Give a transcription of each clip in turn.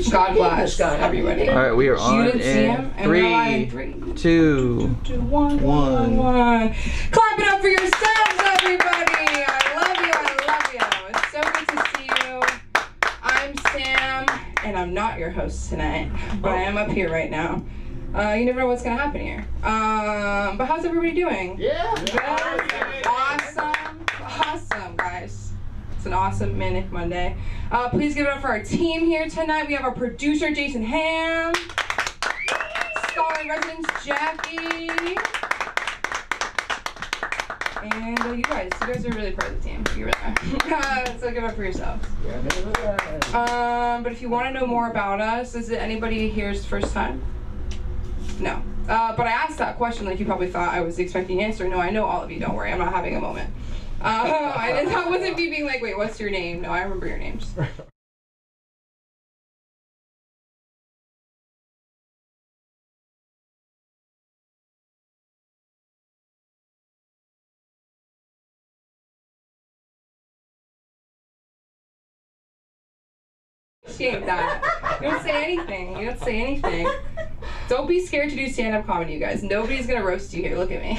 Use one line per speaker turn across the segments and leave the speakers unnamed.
God bless everybody.
All right, we are on in 3, 2, 1.
Clap it up for yourselves, everybody. I love you. It's so good to see you. I'm Sam, and I'm not your host tonight, but I am up here right now. You never know what's gonna happen here. But how's everybody doing?
Yeah.
Good? Awesome, guys. It's an awesome Manic Monday. Please give it up for our team here tonight. We have our producer, Jason Ham, Scholar in Residence, Jackie, and you guys are really part of the team. You really are. So give it up for yourselves. But if you want to know more about us, is it anybody here's first time? No. But I asked that question like you probably thought I was expecting an answer. No, I know all of you. Don't worry. I'm not having a moment. That wasn't me being like, wait, what's your name? No, I remember your names. Shame that. You don't say anything. Don't be scared to do stand-up comedy, you guys. Nobody's gonna roast you here. Look at me.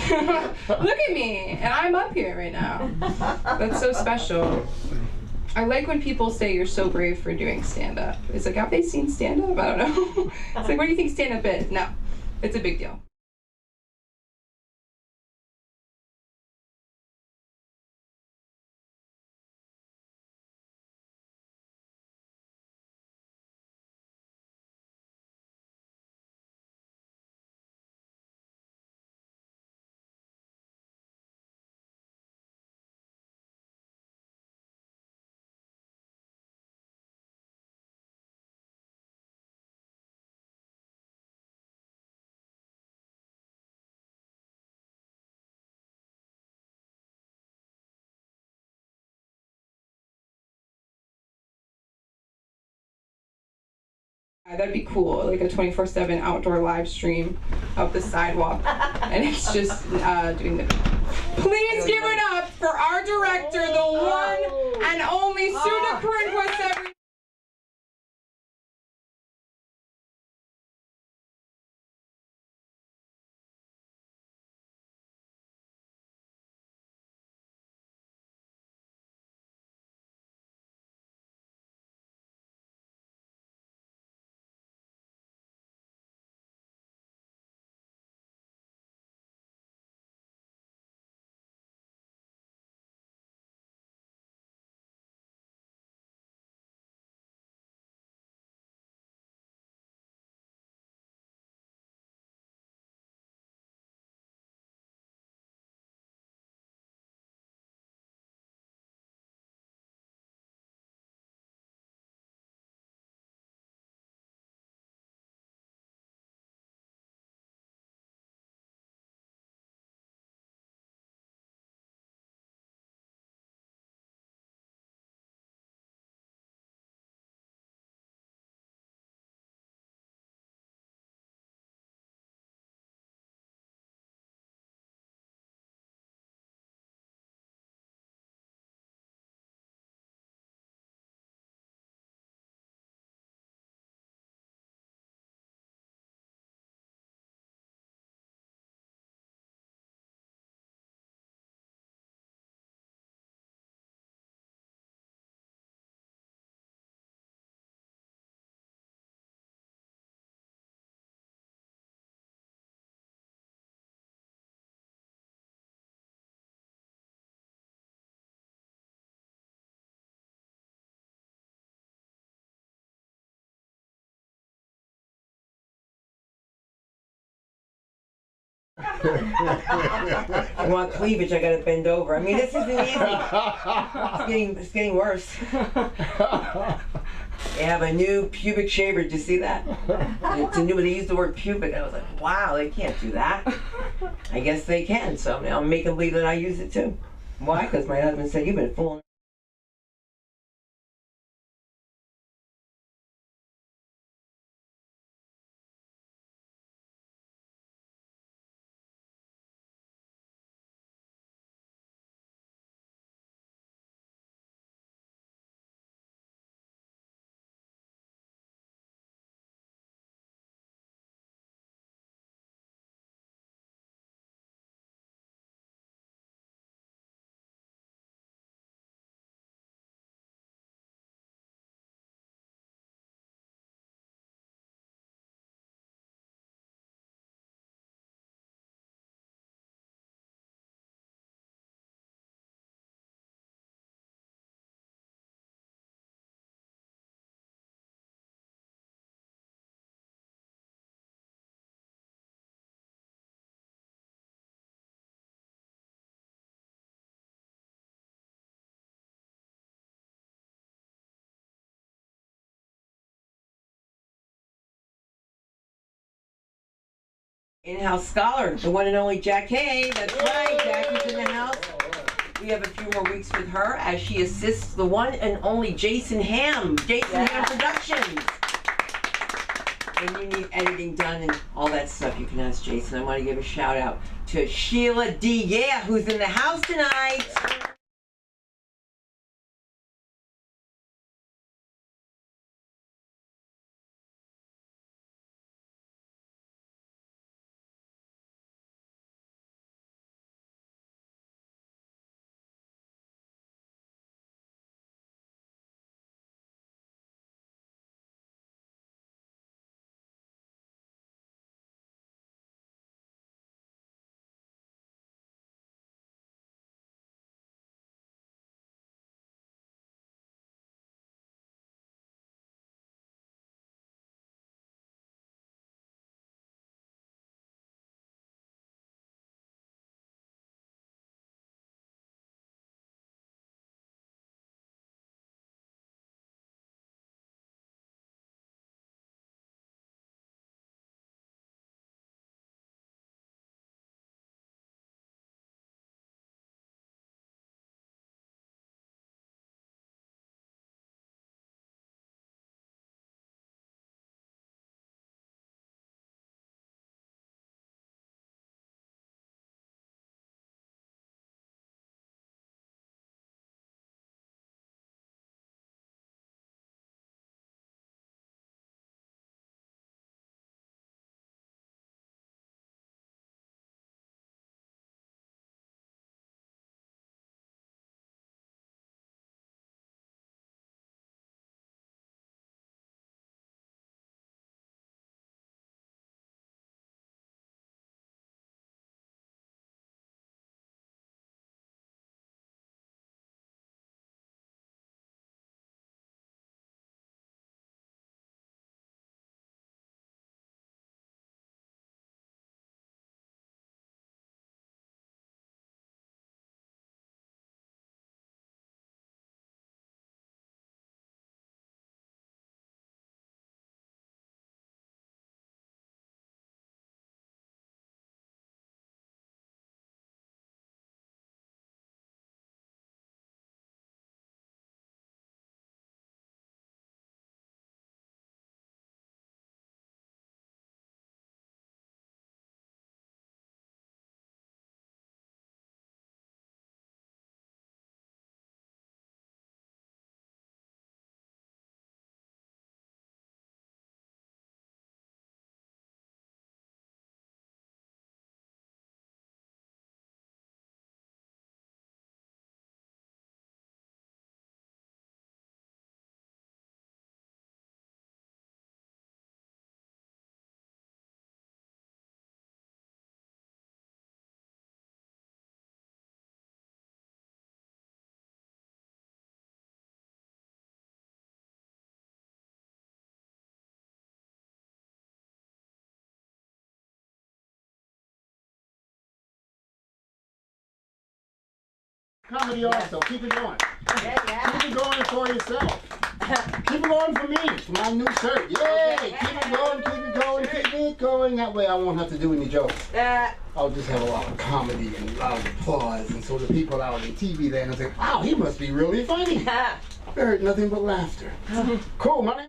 Look at me. And I'm up here right now. That's so special. I like when people say you're so brave for doing stand-up. It's like, have they seen stand-up? I don't know. It's like, what do you think stand-up is? No. It's a big deal. That'd be cool, like a 24/7 outdoor live stream of the sidewalk, and it's just doing the. Please give it up for our director, the one and only Suna Corinthus.
I want cleavage, I gotta bend over. I mean, this isn't easy. It's getting worse. They have a new pubic shaver. Did you see that? It's a new, they used the word pubic. I was like, wow, they can't do that. I guess they can, so now I'm making believe that I use it too. Why? Because my husband said, you've been fooling. In-house scholar, the one and only Jack Hay. That's right, Jackie's in the house. We have a few more weeks with her as she assists the one and only Jason Ham. Jason Ham Productions. When you need editing done and all that stuff, you can ask Jason. I want to give a shout out to Sheila D. Yeah, who's in the house tonight.
Comedy also. Keep it going.
Yeah.
Keep it going for yourself. Keep it going for me. For my new shirt. Yay!
Okay.
Keep it going, keep it going, keep it going. That way I won't have to do any jokes. I'll just have a lot of comedy and a lot of applause. And so the people out in TV there will say, wow, he must be really funny. I heard nothing but laughter. Cool, my name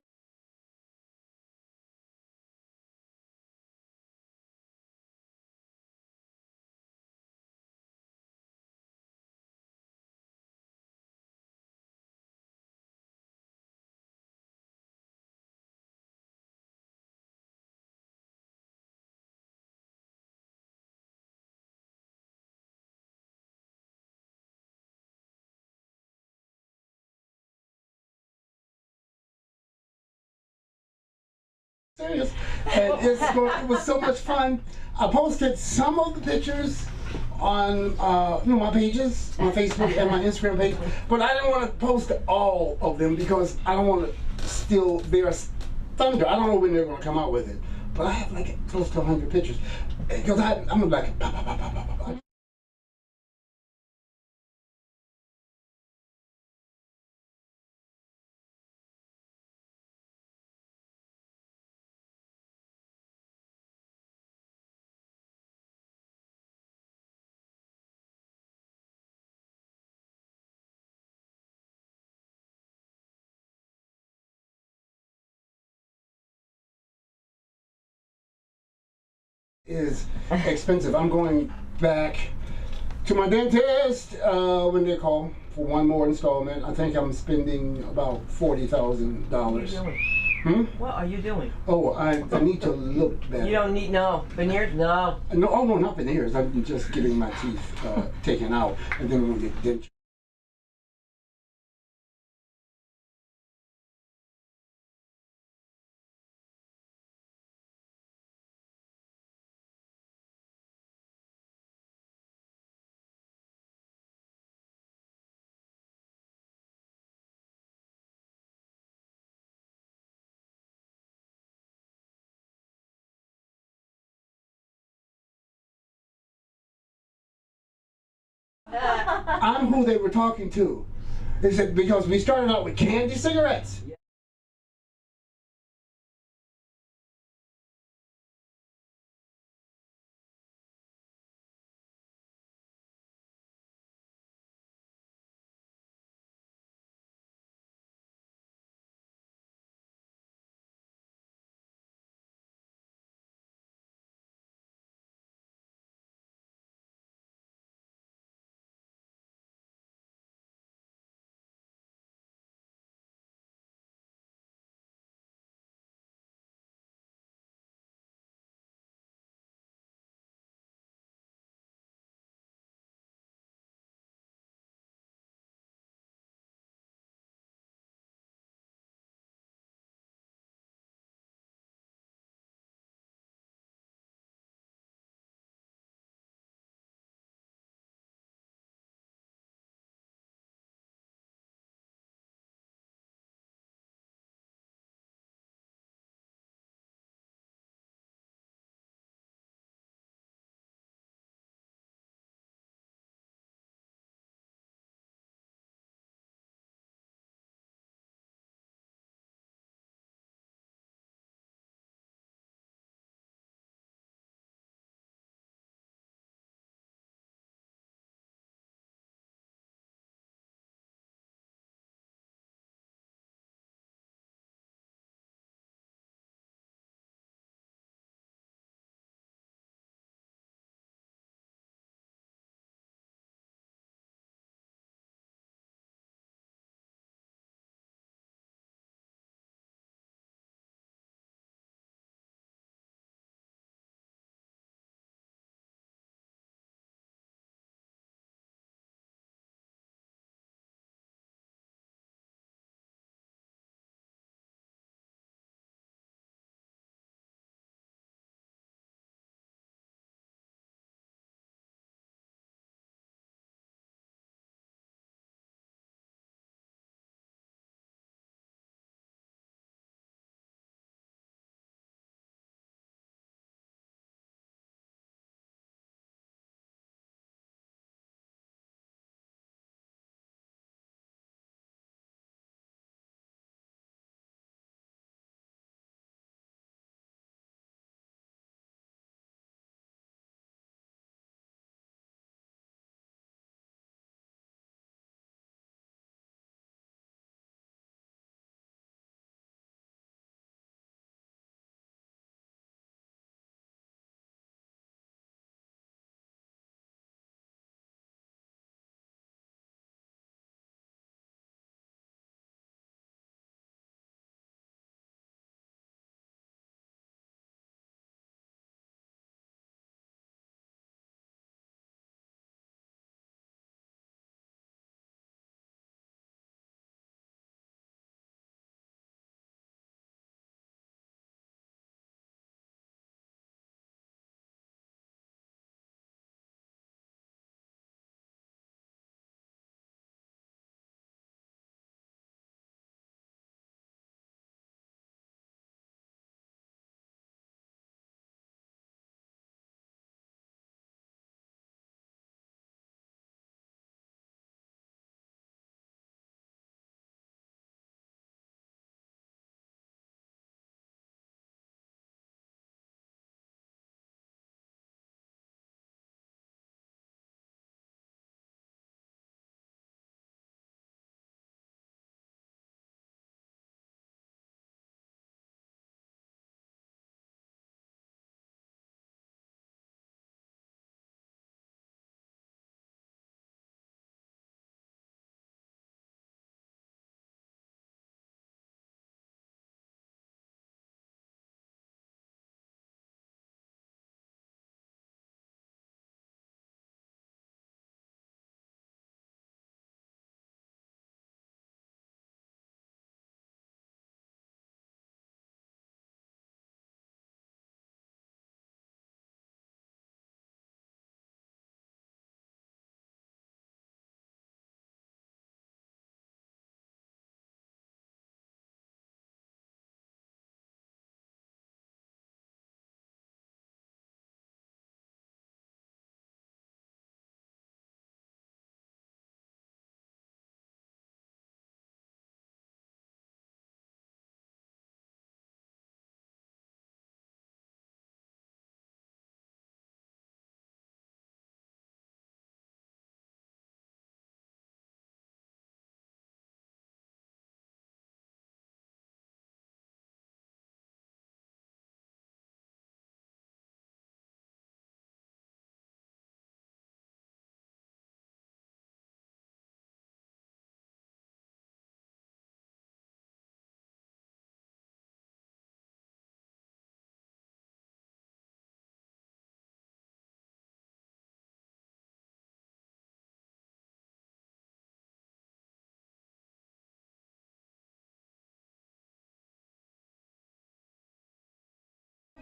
serious. And it was so much fun. I posted some of the pictures on my pages, my Facebook and my Instagram page, but I didn't want to post all of them because I don't want to steal their thunder. I don't know when they're going to come out with it, but I have like close to 100 pictures because I'm like, bah, bah, bah, bah, bah, bah. is expensive. I'm going back to my dentist when they call for one more installment. I think I'm spending about $40,000.
What are you doing?
Oh, I need to look better.
You don't need veneers. No.
No, oh no, not veneers. I'm just getting my teeth taken out, and then we'll get dentures. I'm who they were talking to. They said because we started out with candy cigarettes.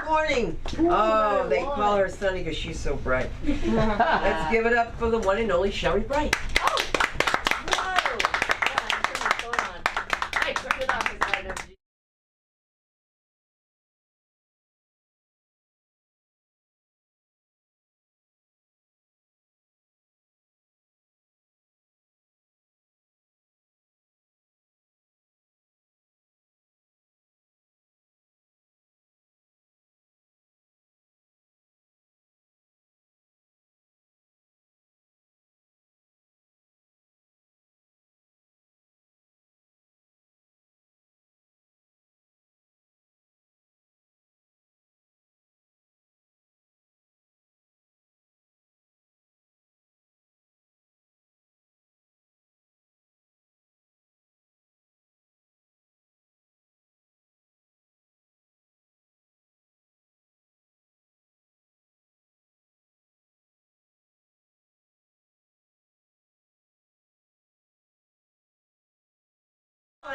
Morning. Oh, they call her Sunny because she's so bright. Let's give it up for the one and only Shelly Bright.
Oh! Whoa! Yeah, I'm sure what's going on. I turned it off because I had no.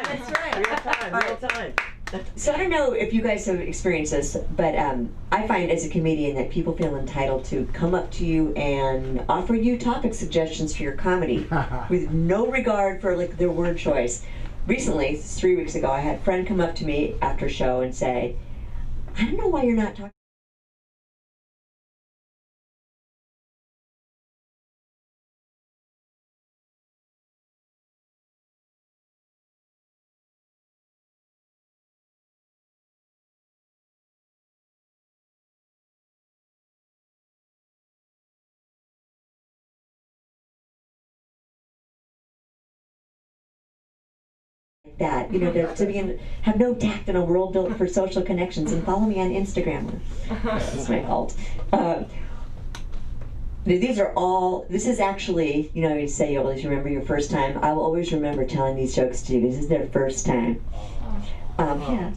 That's right. Real time.
So I don't know if you guys have experienced this, but I find as a comedian that people feel entitled to come up to you and offer you topic suggestions for your comedy with no regard for like their word choice. Recently, 3 weeks ago, I had a friend come up to me after a show and say, I don't know why you're not talking like that, you know, to be have no tact in a world built for social connections, and follow me on Instagram. That's my fault. These are all, this is actually, you know, you say you always remember your first time. I will always remember telling these jokes to you. This is their first time. Yeah.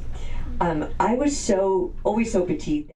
I was always so petite.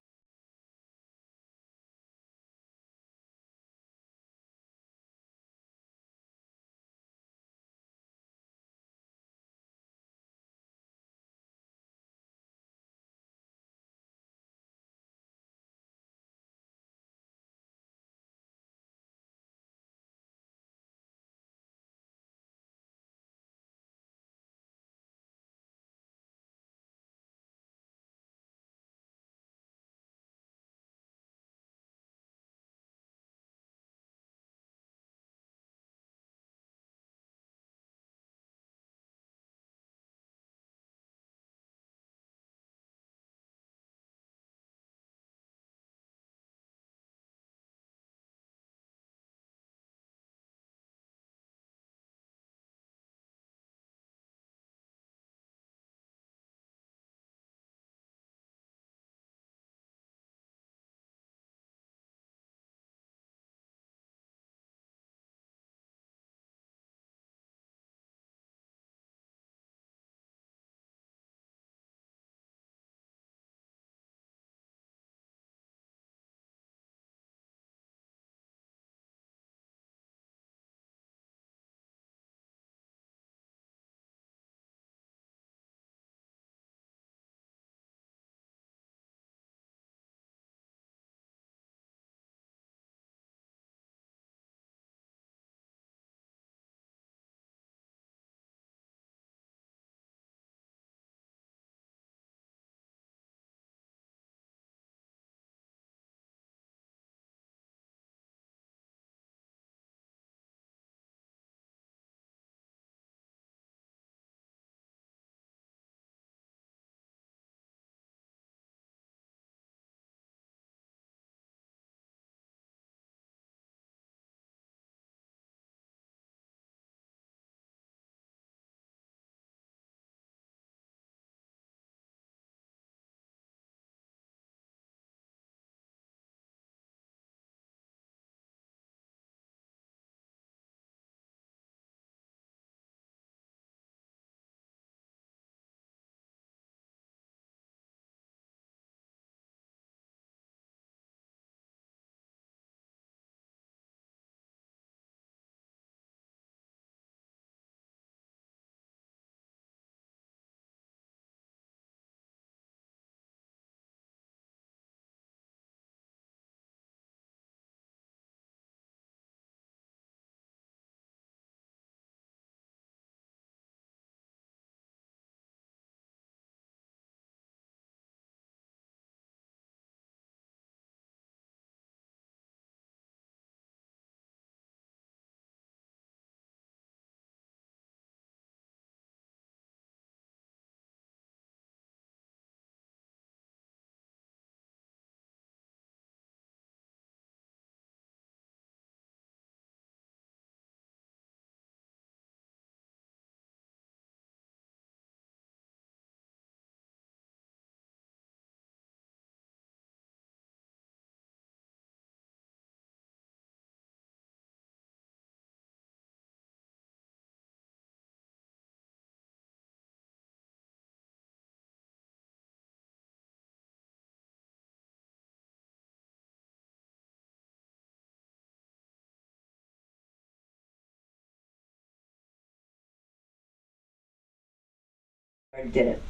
I did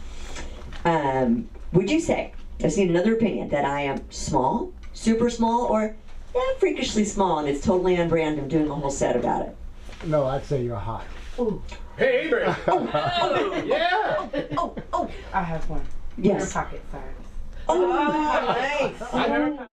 it. Would you say, I've seen another opinion, that I am small, super small, or freakishly small, and it's totally on brand? I'm doing a whole set about it.
No, I'd say you're hot.
Hey, Abraham. Yeah.
I have one.
Yes.
Your pocket size.
Oh,
nice.
I never.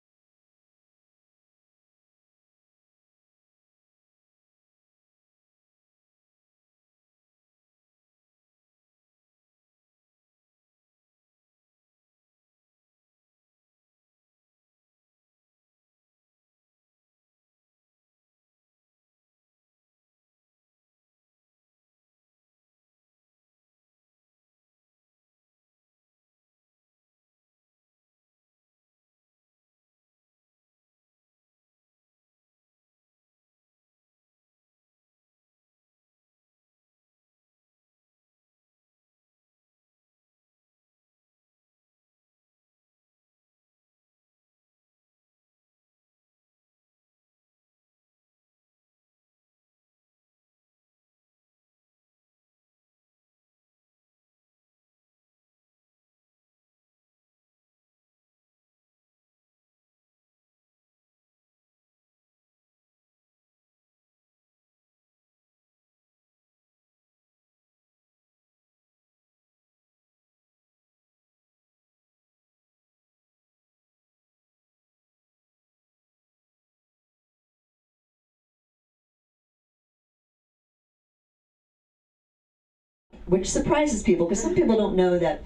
which surprises people, because some people don't know that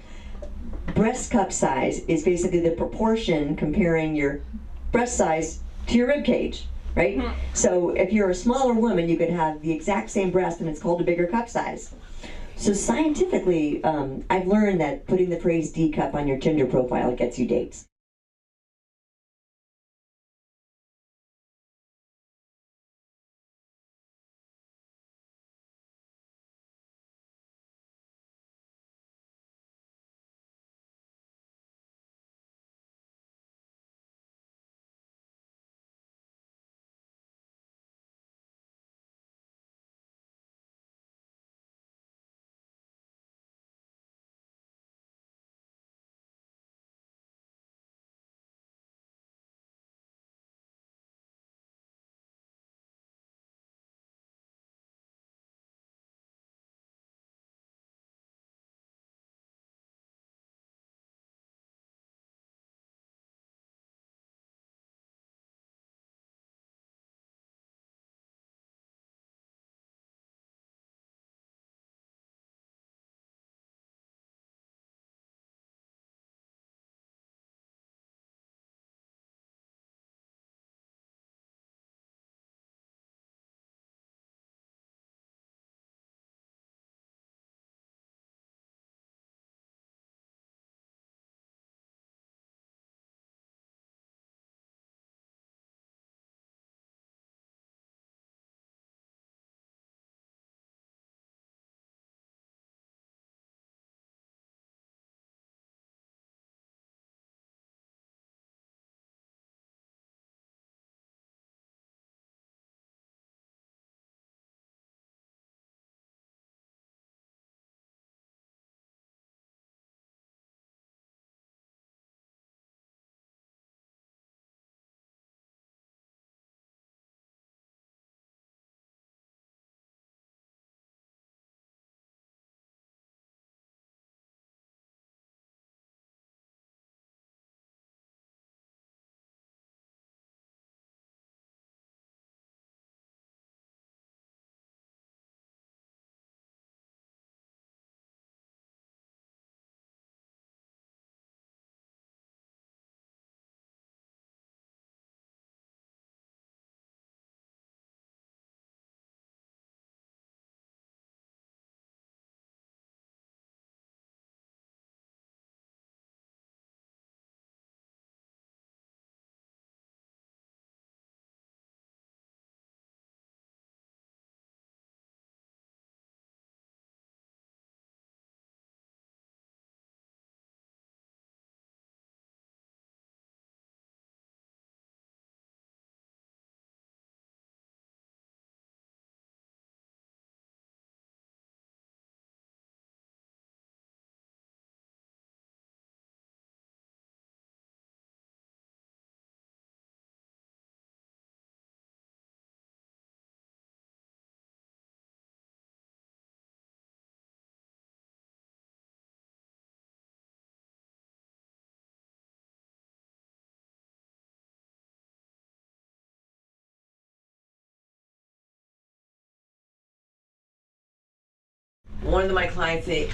breast cup size is basically the proportion comparing your breast size to your rib cage, right? So if you're a smaller woman, you could have the exact same breast and it's called a bigger cup size. So scientifically, I've learned that putting the phrase D cup on your Tinder profile gets you dates.
one of my clients say,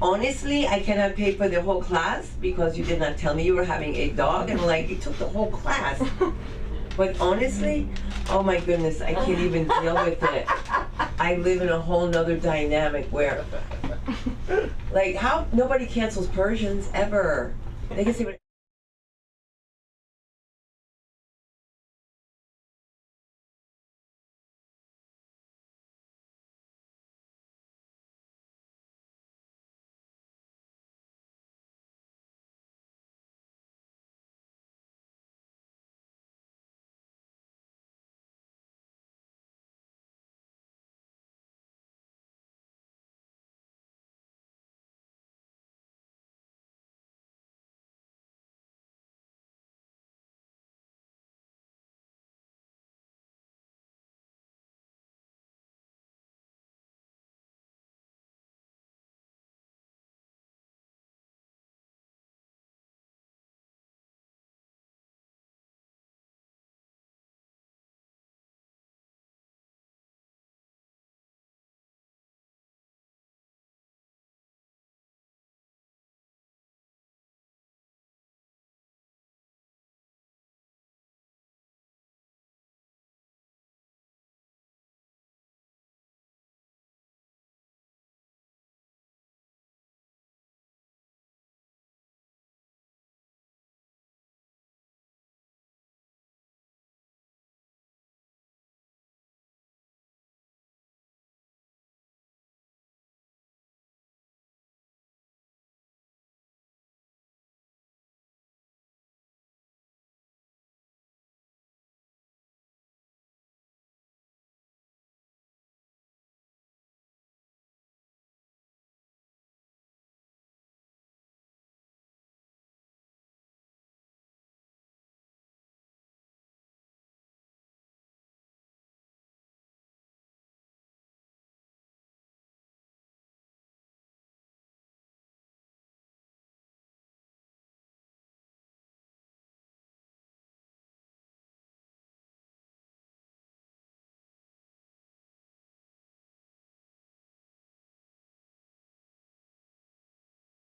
honestly, I cannot pay for the whole class because you did not tell me you were having a dog. And I'm like, you took the whole class. But honestly, oh my goodness, I can't even deal with it. I live in a whole nother dynamic where, like, how nobody cancels Persians ever. They can say what.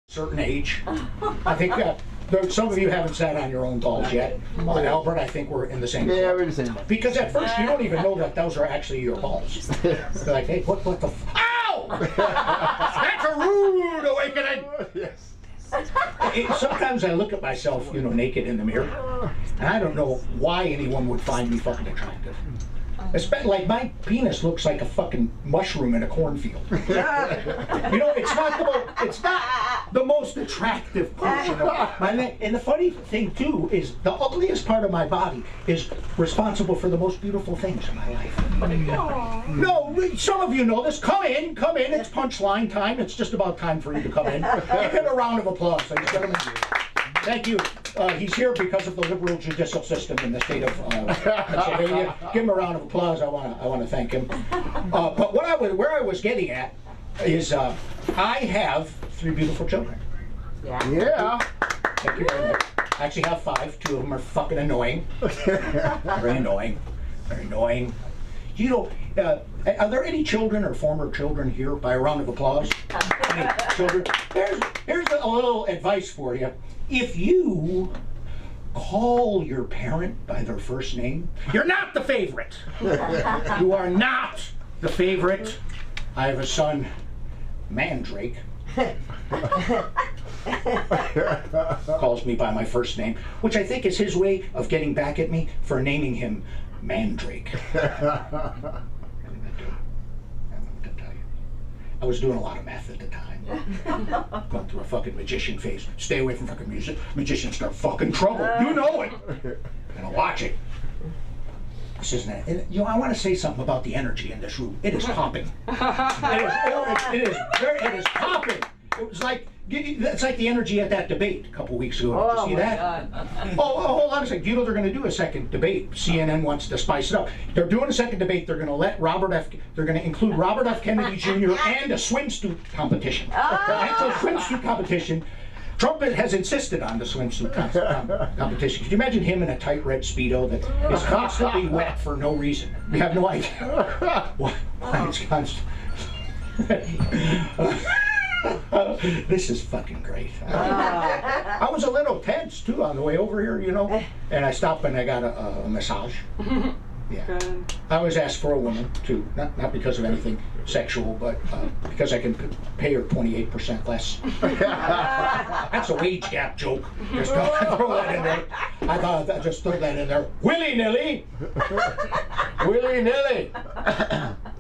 Certain age. I think some of you haven't sat on your own dolls yet. But Albert, I think we're in the same.
Yeah, we're the same.
Because at first you don't even know that those are actually your balls. They're like, hey, what the ow! That's a rude awakening! Yes. Sometimes I look at myself, naked in the mirror, and I don't know why anyone would find me fucking attractive. Like my penis looks like a fucking mushroom in a cornfield. It's not the most attractive portion of my neck. And the funny thing too is the ugliest part of my body is responsible for the most beautiful things in my life. No, some of you know this. Come in. It's punchline time. It's just about time for you to come in. Give him a round of applause, ladies and gentlemen. Thank you. He's here because of the liberal judicial system in the state of Pennsylvania. Give him a round of applause. I want to thank him. But where I was getting at is I have 3 beautiful children.
Yeah.
Thank you very much. I actually have 5. 2 of them are fucking annoying. Very annoying. Very annoying. Are there any children or former children here? By a round of applause. Any children? Here's a little advice for you. If you call your parent by their first name, you're not the favorite. You are not the favorite. I have a son, Mandrake. Calls me by my first name, which I think is his way of getting back at me for naming him Mandrake. I was doing a lot of math at the time. Going through a fucking magician phase. Stay away from fucking music. Magicians start fucking trouble. You know it. And I watch it. This isn't it. And, I want to say something about the energy in this room. It is popping. It is popping. It was like, it's like the energy at that debate a couple weeks ago. Did you see that? Hold on a second. Do you know they're going to do a second debate? CNN wants to spice it up. They're doing a second debate. They're going to they're going to include Robert F. Kennedy Jr. and a swimsuit competition. And so swimsuit competition. Trump has insisted on the swimsuit competition. Could you imagine him in a tight red Speedo that is constantly wet for no reason? We have no idea why it's constant. This is fucking great. I was a little tense too on the way over here, you know, and I stopped and I got a massage. Yeah.
Good.
I was asked for a woman too, not because of anything sexual, but because I can pay her 28% less. That's a wage gap joke. Just throw that in there. I thought I'd just throw that in there. Willy-nilly. Willy-nilly.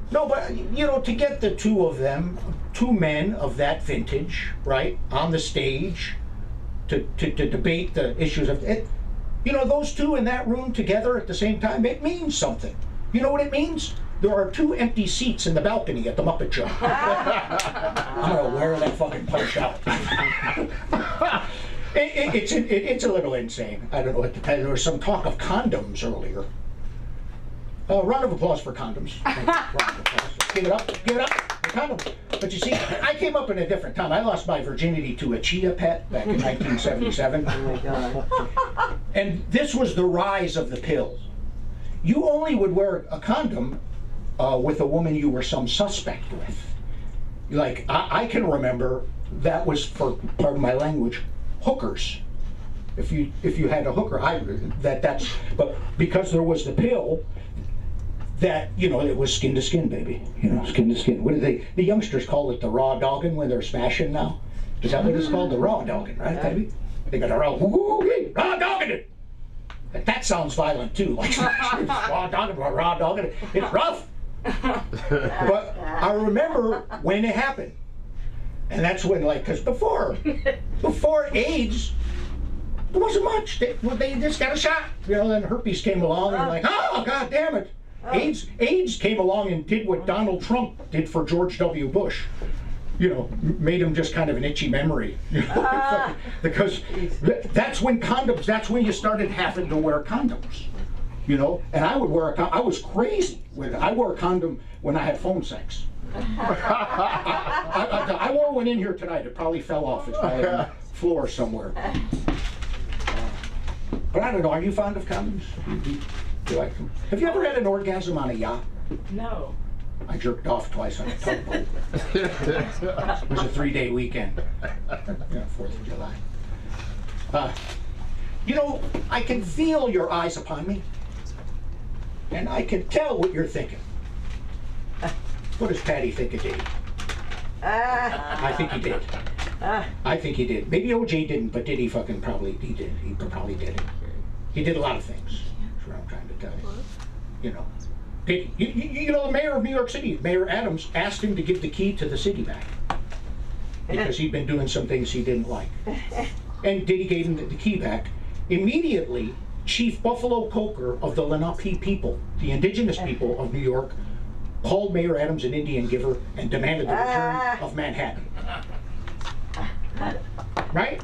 No, but you know, to get the two of them, two men of that vintage, right, on the stage to debate the issues of it. You know, those two in that room together at the same time, it means something. You know what it means? There are 2 empty seats in the balcony at the Muppet Show. I'm gonna wear that fucking punch out. It's a little insane. I don't know what to tell you. There was some talk of condoms earlier. Round of applause for condoms. Round of applause. Give it up, give it up. The condoms. But you see, I came up in a different time. I lost my virginity to a cheetah pet back in 1977.
Oh my God.
And this was the rise of the pill. You only would wear a condom with a woman you were some suspect with. Like, I can remember that was, for pardon my language, hookers. If you had a hooker, but because there was the pill, that, you know, it was skin to skin, baby. You know, skin to skin. What do the youngsters call it, the raw dogging when they're smashing now? Is that what it's called? The raw dogging, right, baby? They got a raw dogging it. That sounds violent too, like raw dogging it. It's rough. But I remember when it happened. And that's when, like, because before AIDS, there wasn't much. They just got a shot. You know, then herpes came along and like, oh, God damn it. AIDS came along and did what Donald Trump did for George W. Bush. You know, made him just kind of an itchy memory. You know, because that's when you started having to wear condoms. You know, and I would wear I was crazy with it. I wore a condom when I had phone sex. I wore one in here tonight. It probably fell off. It's probably on the floor somewhere. But I don't know. Are you fond of condoms? Do you like them? Have you ever had an orgasm on a yacht?
No.
I jerked off twice on a tugboat. It was a 3-day weekend. 4th of July. You know, I can feel your eyes upon me, and I can tell what you're thinking. What does Patty think of Diddy? I think he did. I think he did. Maybe OJ didn't, but Diddy fucking probably he did. He probably did it. He did a lot of things. That's what I'm trying to tell you. You know. You know, the mayor of New York City, Mayor Adams, asked him to give the key to the city back because he'd been doing some things he didn't like. And Diddy gave him the key back. Immediately, Chief Buffalo Coker of the Lenape people, the indigenous people of New York, called Mayor Adams an Indian giver and demanded the return of Manhattan. Right?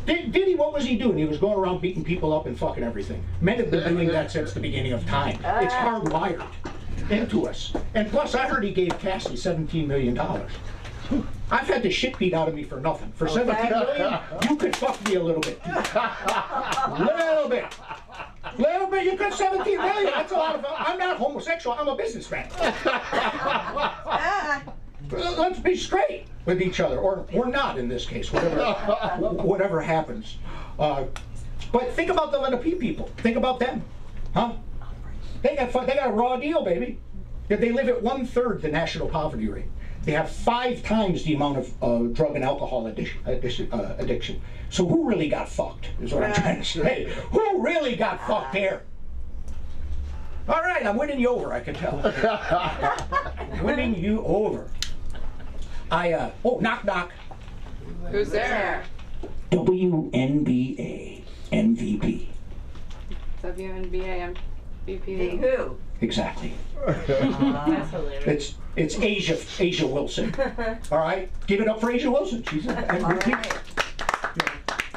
Diddy, what was he doing? He was going around beating people up and fucking everything. Men have been doing that since the beginning of time. It's hardwired into us. And plus, I heard he gave Cassie $17 million. I've had the shit beat out of me for nothing. For $17 million, you could fuck me a little bit. Little bit. Little bit, you could $17 million. That's a lot of fun. I'm not homosexual, I'm a businessman. Let's be straight with each other, or not in this case, whatever happens. But think about the Lenape people. Think about them, huh? They got a raw deal, baby. They live at 1/3 the national poverty rate. They have 5 times the amount of drug and alcohol addiction. So who really got fucked? Is what I'm trying to say. Who really got fucked here? All right, I'm winning you over. I can tell. Winning you over. Knock knock.
Who's there?
WNBA MVP.
WNBA MVP.
Who?
Exactly.
That's hilarious.
It's Asia Wilson. All right, give it up for Asia Wilson. She's an MVP.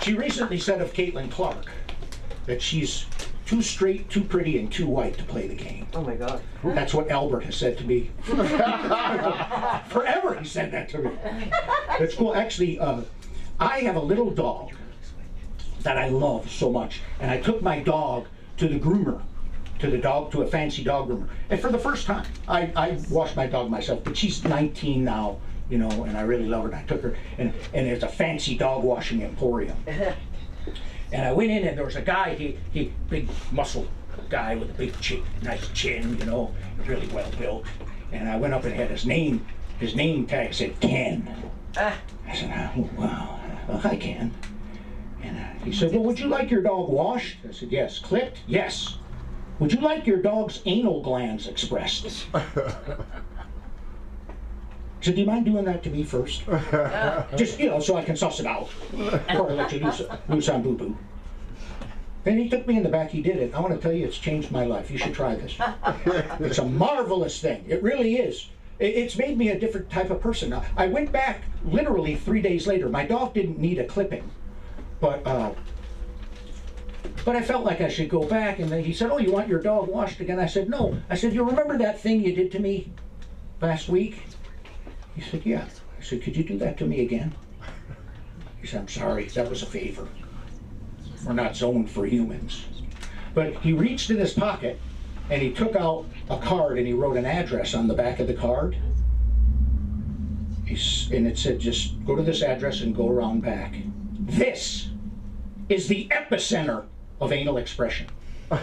She recently said of Caitlin Clark that she's too straight, too pretty, and too white to play the game.
Oh my God.
That's what Albert has said to me. Forever he said that to me. That's cool. Actually, I have a little dog that I love so much, and I took my dog to the groomer to the dog, to a fancy dog groomer. And for the first time, I washed my dog myself, but she's 19 now, you know, and I really love her, and I took her, and it's a fancy dog washing emporium. And I went in, and there was a guy, he big muscle guy with a big nice chin, you know, really well built. And I went up and had his name tag said Ken. I said, oh, wow, hi Ken. And he said, well, would you like your dog washed? I said, yes. Clipped? Yes. Would you like your dog's anal glands expressed? I said, do you mind doing that to me first? Just, you know, so I can suss it out. Before I let you loose on boo-boo. Then he took me in the back, he did it. I want to tell you, it's changed my life. You should try this. It's a marvelous thing. It really is. It's made me a different type of person. Now, I went back literally 3 days later. My dog didn't need a clipping. But I felt like I should go back, and then he said, oh, you want your dog washed again? I said, no. I said, you remember that thing you did to me last week? He said, yeah. I said, could you do that to me again? He said, I'm sorry, that was a favor. We're not zoned for humans. But he reached in his pocket, and he took out a card, and he wrote an address on the back of the card. And it said, just go to this address and go around back. This is the epicenter of anal expression.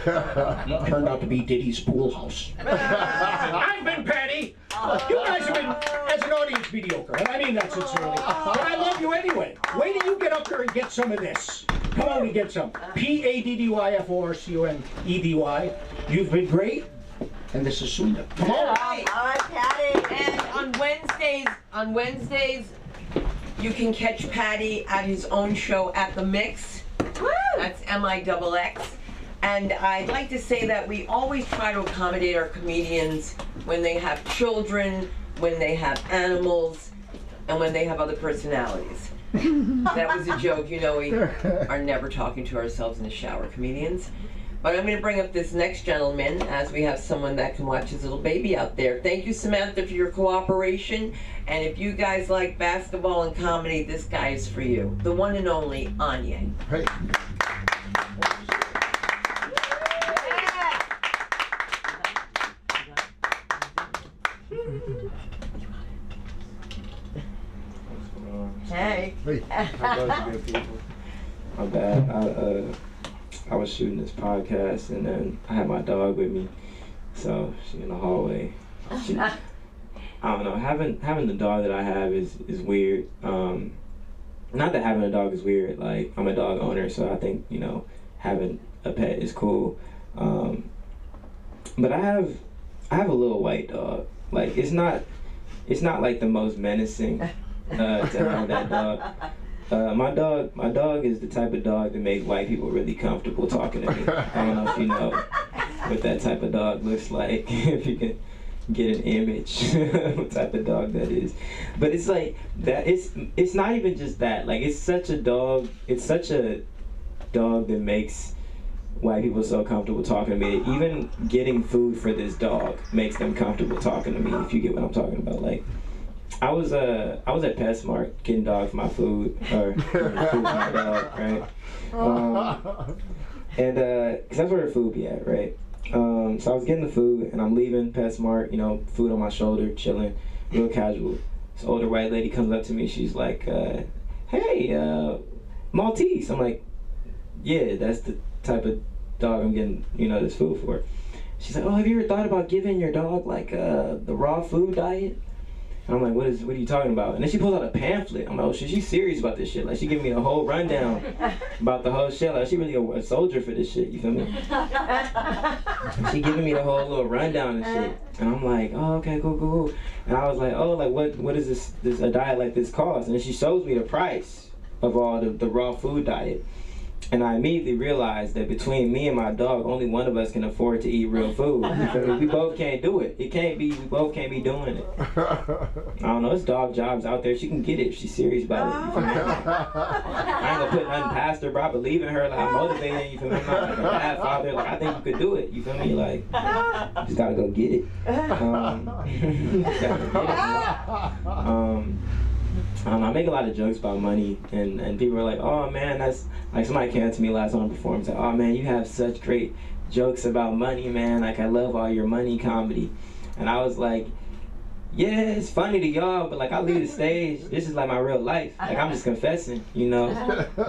Turned out to be Diddy's pool house. I've been Patty. You guys have been, as an audience, mediocre, and I mean that sincerely. But I love you anyway. Wait till you get up there and get some of this. Come on and get some. PADDYFORCONEDY. You've been great, and this is Sunda. Come on.
All right,
Patty.
and on Wednesdays, you can catch Patty at his own show at The Mix.
Woo!
That's MIXX. And I'd like to say that we always try to accommodate our comedians when they have children, when they have animals, and when they have other personalities. That was a joke. You know, we are never talking to ourselves in the shower, comedians. But I'm going to bring up this next gentleman, as we have someone that can watch his little baby out there. Thank you, Samantha, for your cooperation. And if you guys like basketball and comedy, this guy is for you. The one and only Anya.
Hey.
Hey.
Hey.
My bad. I was shooting this podcast, and then I had my dog with me, so she's in the hallway. I don't know. Having the dog that I have is weird. Not that having a dog is weird. Like, I'm a dog owner, so I think, you know, having a pet is cool. But I have a little white dog. Like, it's not like the most menacing to have that dog. My dog is the type of dog that makes white people really comfortable talking to me. I don't know if you know what that type of dog looks like, if you can get an image what type of dog that is. But it's like that. It's not even just that. Like, it's such a dog that makes white people so comfortable talking to me. Even getting food for this dog makes them comfortable talking to me, if you get what I'm talking about. Like, I was at PetSmart getting dog for my food, or food for my dog, right? And cause that's where the food be at, right? So I was getting the food, and I'm leaving PetSmart, you know, food on my shoulder, chilling, real casual. This older white lady comes up to me. She's like, "Hey, Maltese." I'm like, "Yeah, that's the type of dog I'm getting, you know, this food for." She's like, "Oh, have you ever thought about giving your dog like the raw food diet?" And I'm like, what are you talking about? And then she pulls out a pamphlet. I'm like, oh shit, she's serious about this shit. Like, she giving me a whole rundown about the whole shit. Like, she really a soldier for this shit, you feel me? She giving me the whole little rundown and shit. And I'm like, oh, okay, cool. And I was like, oh, like, what is this a diet like this cost? And then she shows me the price of all the raw food diet. And I immediately realized that between me and my dog, only one of us can afford to eat real food. We both can't do it. We both can't be doing it. I don't know, there's dog jobs out there. She can get it if she's serious about it. You feel me? I ain't gonna put nothing past her, bro. I believe in her. Like, I'm motivating, you feel me? I'm not like a bad father. Like, I think you could do it. You feel me? Like, you just gotta go get it. I don't know, I make a lot of jokes about money, and people are like, oh man, that's, like, somebody came up to me last on a performance, like, oh man, you have such great jokes about money, man. Like, I love all your money comedy. And I was like, yeah, it's funny to y'all, but like, I leave the stage. This is like my real life. Like, I'm just confessing, you know.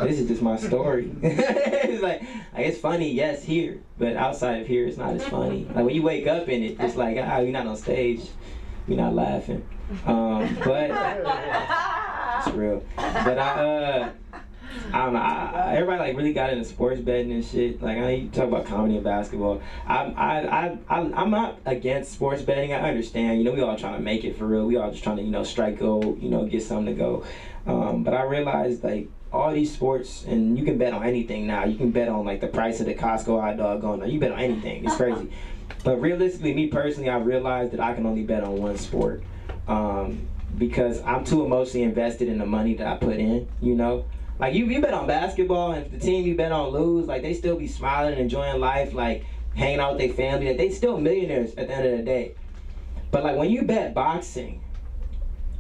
This is just my story. It's like it's funny, yes, here, but outside of here, it's not as funny. Like, when you wake up in it, it's like, you're not on stage, you're not laughing. But it's real. But I don't know. Everybody like really got into sports betting and shit. Like, you talk about comedy and basketball. I'm not against sports betting. I understand. You know, we all trying to make it for real. We all just trying to, you know, strike gold. You know, get something to go. But I realized like all these sports, and you can bet on anything now. You can bet on like the price of the Costco hot dog going. You bet on anything. It's crazy. But realistically, me personally, I realized that I can only bet on one sport because I'm too emotionally invested in the money that I put in. You know. Like, you bet on basketball, and if the team you bet on lose, like, they still be smiling and enjoying life, like, hanging out with their family. Like, they still millionaires at the end of the day. But, like, when you bet boxing,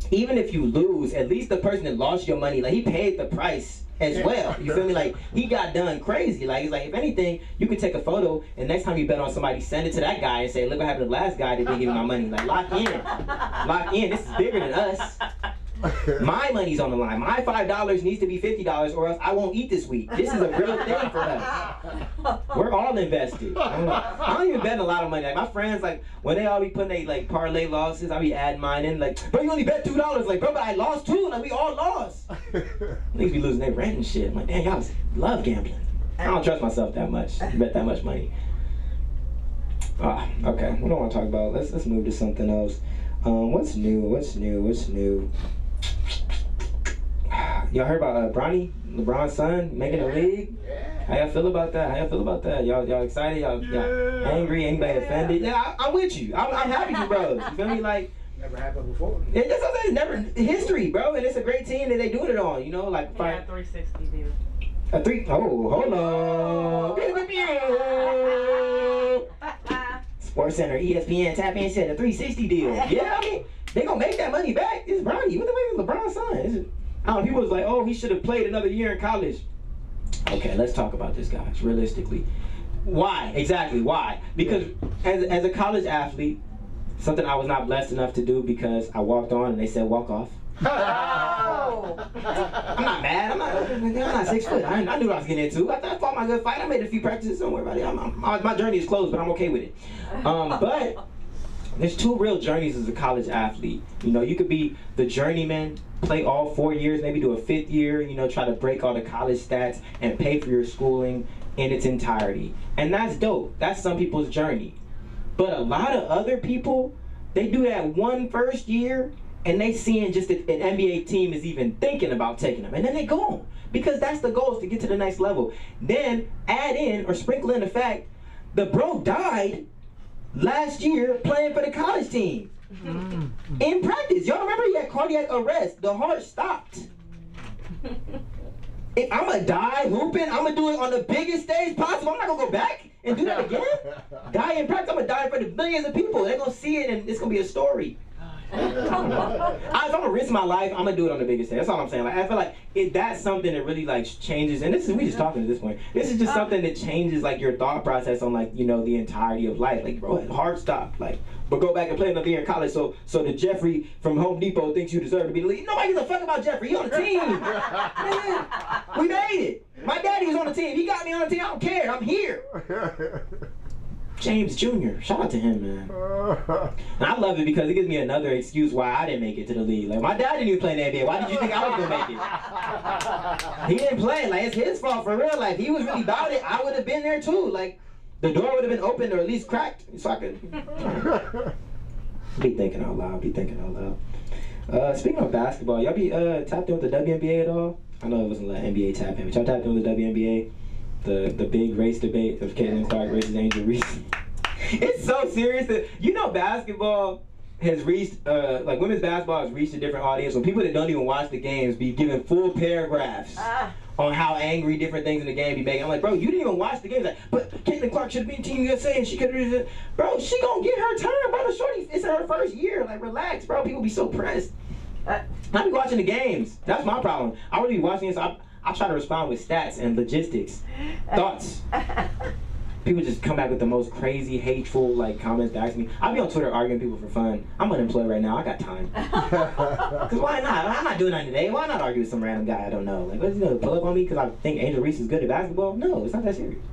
even if you lose, at least the person that lost your money, like, he paid the price as well. You feel me? Like, he got done crazy. Like, it's like, if anything, you could take a photo, and next time you bet on somebody, send it to that guy and say, look what happened to the last guy that didn't give me my money. Like, lock in. Lock in. This is bigger than us. My money's on the line. My $5 needs to be $50 or else I won't eat this week. This is a real thing for us. We're all invested. I don't even bet a lot of money. Like, my friends, like, when they all be putting their like parlay losses, I be adding mine in. Like, bro, you only bet $2. Like, bro, but I lost too. Like, we all lost. Niggas be losing their rent and shit. I'm like, damn, y'all love gambling. I don't trust myself that much to bet that much money. Okay. We don't want to talk about it. Let's move to something else. What's new? Y'all heard about LeBron's son making a league? How y'all feel about that? Y'all excited? Y'all angry? Anybody offended? Yeah, I'm with you. I'm happy for bros. You feel me? Like,
never happened before.
That's what I'm saying. Never history, bro. And it's a great team that they doing it on. You know, like
Yeah, 360 deal.
Hold on. Sports Center, ESPN, tap in, said a 360 deal. Yeah, I mean, they gonna make that money back. It's Bronny. What the fuck is LeBron's son? I don't know, people was like, oh, he should have played another year in college. Okay, let's talk about this, guys, realistically. Why? Exactly, why? Because as a college athlete, something I was not blessed enough to do because I walked on and they said walk off. I'm not mad. I'm not 6 foot. I knew what I was getting into. I fought my good fight. I made a few practices. Don't worry about it. My journey is closed, but I'm okay with it. But there's two real journeys as a college athlete. You know, you could be the journeyman, play all 4 years, maybe do a 5th year, you know, try to break all the college stats and pay for your schooling in its entirety. And that's dope. That's some people's journey. But a lot of other people, they do that one first year and they seeing just an NBA team is even thinking about taking them. And then they go, because that's the goal, is to get to the next level. Then add in or sprinkle in the fact the bro died last year playing for the college team. In practice. Y'all remember he had cardiac arrest. The heart stopped. If I'm gonna die hooping, I'm gonna do it on the biggest stage possible. I'm not gonna go back and do that again. Die in practice, I'm gonna die for the millions of people. They're gonna see it and it's gonna be a story. If I'm gonna risk my life, I'm gonna do it on the biggest stage. That's all I'm saying. Like, I feel like that's something that really like changes, and we just talking at this point. This is just something that changes like your thought process on like, you know, the entirety of life. Like, bro, hard stop. Like, but go back and play another year in college so that Jeffrey from Home Depot thinks you deserve to be the lead. Nobody gives a fuck about Jeffrey. He on the team. Man, we made it. My daddy was on the team. He got me on the team. I don't care. I'm here. James Jr. Shout out to him, man. And I love it because it gives me another excuse why I didn't make it to the league. Like, my dad didn't even play in the NBA. Why did you think I was gonna make it? He didn't play. Like, it's his fault for real. Like, he was really about it. I would have been there too. Like, the door would have been opened or at least cracked so I could be thinking out loud. Speaking of basketball, y'all be tapped in with the WNBA at all? I know it wasn't like NBA tap in, but y'all tapped in with the WNBA? The big race debate of Caitlin Clark versus Angel Reese. It's so serious that, you know, basketball has reached, like women's basketball has reached a different audience when people that don't even watch the games be giving full paragraphs on how angry different things in the game be making. I'm like, bro, you didn't even watch the games. Like, but Caitlin Clark should have been Team USA and she could have, bro, she gonna get her turn, bro. Shorty, it's her first year. Like, relax, bro. People be so pressed. I be watching the games. That's my problem. I really be watching it, so I try to respond with stats and logistics. Thoughts? people just come back with the most crazy, hateful like comments back to me. I'll be on Twitter arguing with people for fun. I'm unemployed right now. I got time. Cause why not? I'm not doing nothing today. Why not argue with some random guy I don't know? Like, what's he gonna pull up on me because I think Angel Reese is good at basketball? No, it's not that serious.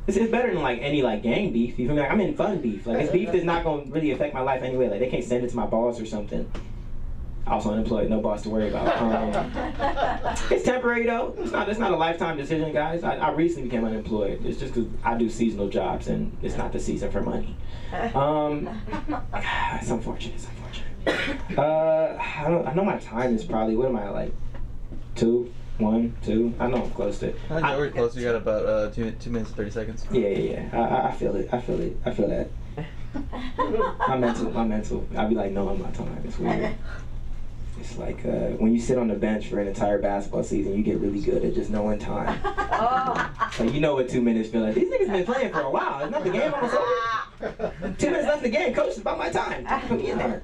It's better than like any like gang beef. You feel me? Like, I'm in fun beef. Like, it's beef that's not gonna really affect my life anyway. Like, they can't send it to my boss or something. Also unemployed, no boss to worry about. It's temporary though. It's not a lifetime decision, guys. I recently became unemployed. It's just because I do seasonal jobs and it's not the season for money. It's unfortunate. It's unfortunate. I know my time is probably, what am I, like 2, 1, 2? I know I'm close to it.
I know we're close. You got about 2 minutes and 30 seconds.
Yeah. I feel it. I feel that. My mental. I'll be like, no, I'm not time. It's weird. It's like when you sit on the bench for an entire basketball season, you get really good at just knowing time. Like, you know what 2 minutes feel like. These niggas been playing for a while. It's not the game almost over. 2 minutes left in the game. Coach, it's about my time. Put me in there.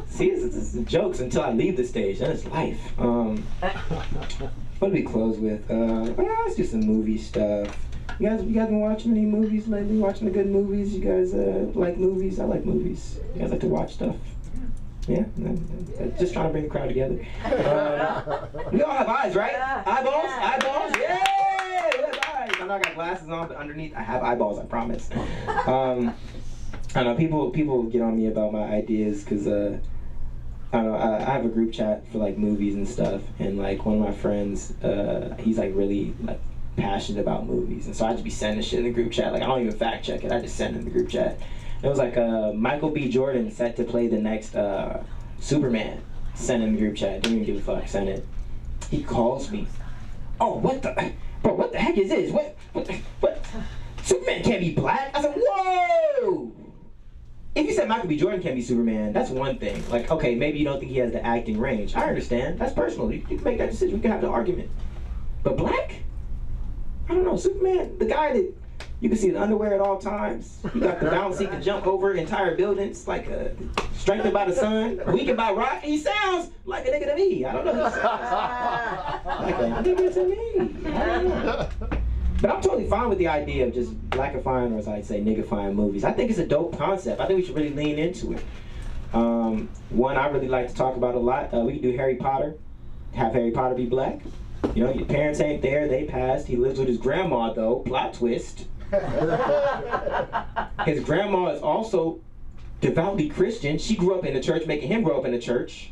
See, it's jokes until I leave the stage. Then it's life. What do we close with? Let's do some movie stuff. You guys been watching any movies lately? Watching the good movies? You guys like movies? I like movies. You guys like to watch stuff? Yeah? Just trying to bring the crowd together. We all have eyes, right? Eyeballs? Eyeballs? Yeah! We have eyes. I know I got glasses on, but underneath I have eyeballs, I promise. I know people get on me about my ideas because I don't know, I have a group chat for like movies and stuff, and like one of my friends, he's like really like passionate about movies, and so I just be sending shit in the group chat. Like, I don't even fact check it, I just send it in the group chat. It was like Michael B. Jordan set to play the next Superman. Send it in the group chat, didn't even give a fuck, send it. He calls me, oh, what the heck is this? What? Superman can't be black? I said, whoa! If you said Michael B. Jordan can't be Superman, that's one thing. Like, okay, maybe you don't think he has the acting range. I understand, that's personal. You can make that decision, we can have the argument. But black? I don't know, Superman, the guy that you can see his underwear at all times. He got the bounce, he can jump over entire buildings, like strengthened by the sun, weakened by rock. He sounds like a nigga to me. I don't know. He sounds like a nigga to me. I don't know. But I'm totally fine with the idea of just blackifying, or as I'd say, niggifying movies. I think it's a dope concept. I think we should really lean into it. One I really like to talk about a lot, we could do Harry Potter, have Harry Potter be black. You know, your parents ain't there, they passed. He lives with his grandma though, plot twist. His grandma is also devoutly Christian. She grew up in the church, making him grow up in the church.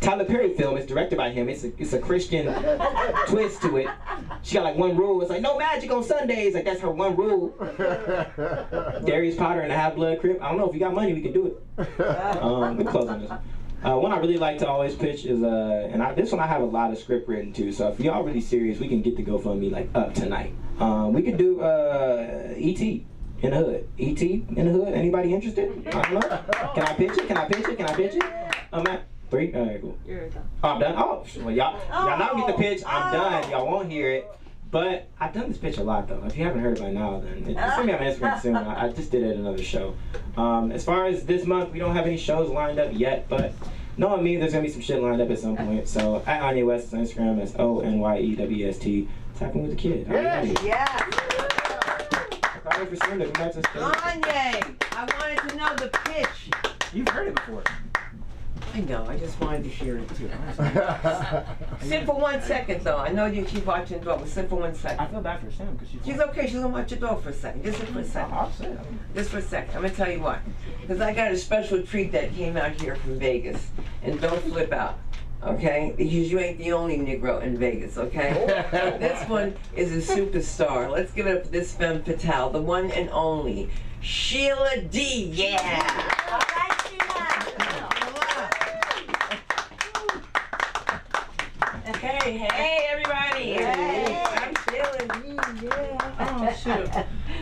Tyler Perry film is directed by him. It's a Christian twist to it. She got like one rule. It's like, no magic on Sundays. Like, that's her one rule. Darius Potter and the Half-Blood Crip. I don't know, if you got money, we can do it. We close on this. One I really like to always pitch is, this one I have a lot of script written too, so if y'all really serious, we can get the GoFundMe like up tonight. We could do E.T. in the hood. E.T. in the hood, anybody interested? I don't know. Can I pitch it? I'm at 3? Alright, cool. You're done. Oh, I'm done? Oh, well, y'all not get the pitch, I'm done. Y'all won't hear it. But I've done this pitch a lot though. If you haven't heard it by now, then it's gonna be on Instagram soon. I just did it at another show. As far as this month, we don't have any shows lined up yet, but knowing me, there's gonna be some shit lined up at some point. So at Anya West on Instagram, that's ONYEWST. Tapping with the kid.
Yeah.
Sorry for Cinda.
Kanye, I wanted to know the pitch.
You've heard it before.
I know, I just wanted to hear it too. Sit for 1 second though. I know you keep watching the dog, but sit for 1 second.
I feel bad for Sam because
she's okay, she's gonna watch your dog for a second. Just sit for a second.
I'll sit.
Just for a second. I'm gonna tell you what. Because I got a special treat that came out here from Vegas. And don't flip out. Okay? Because you ain't the only Negro in Vegas, okay? This one is a superstar. Let's give it up for this femme fatale, the one and only Sheila D. Yeah!
All right, Sheila.
Hey everybody!
Hey. I'm Sheila.
Oh shoot!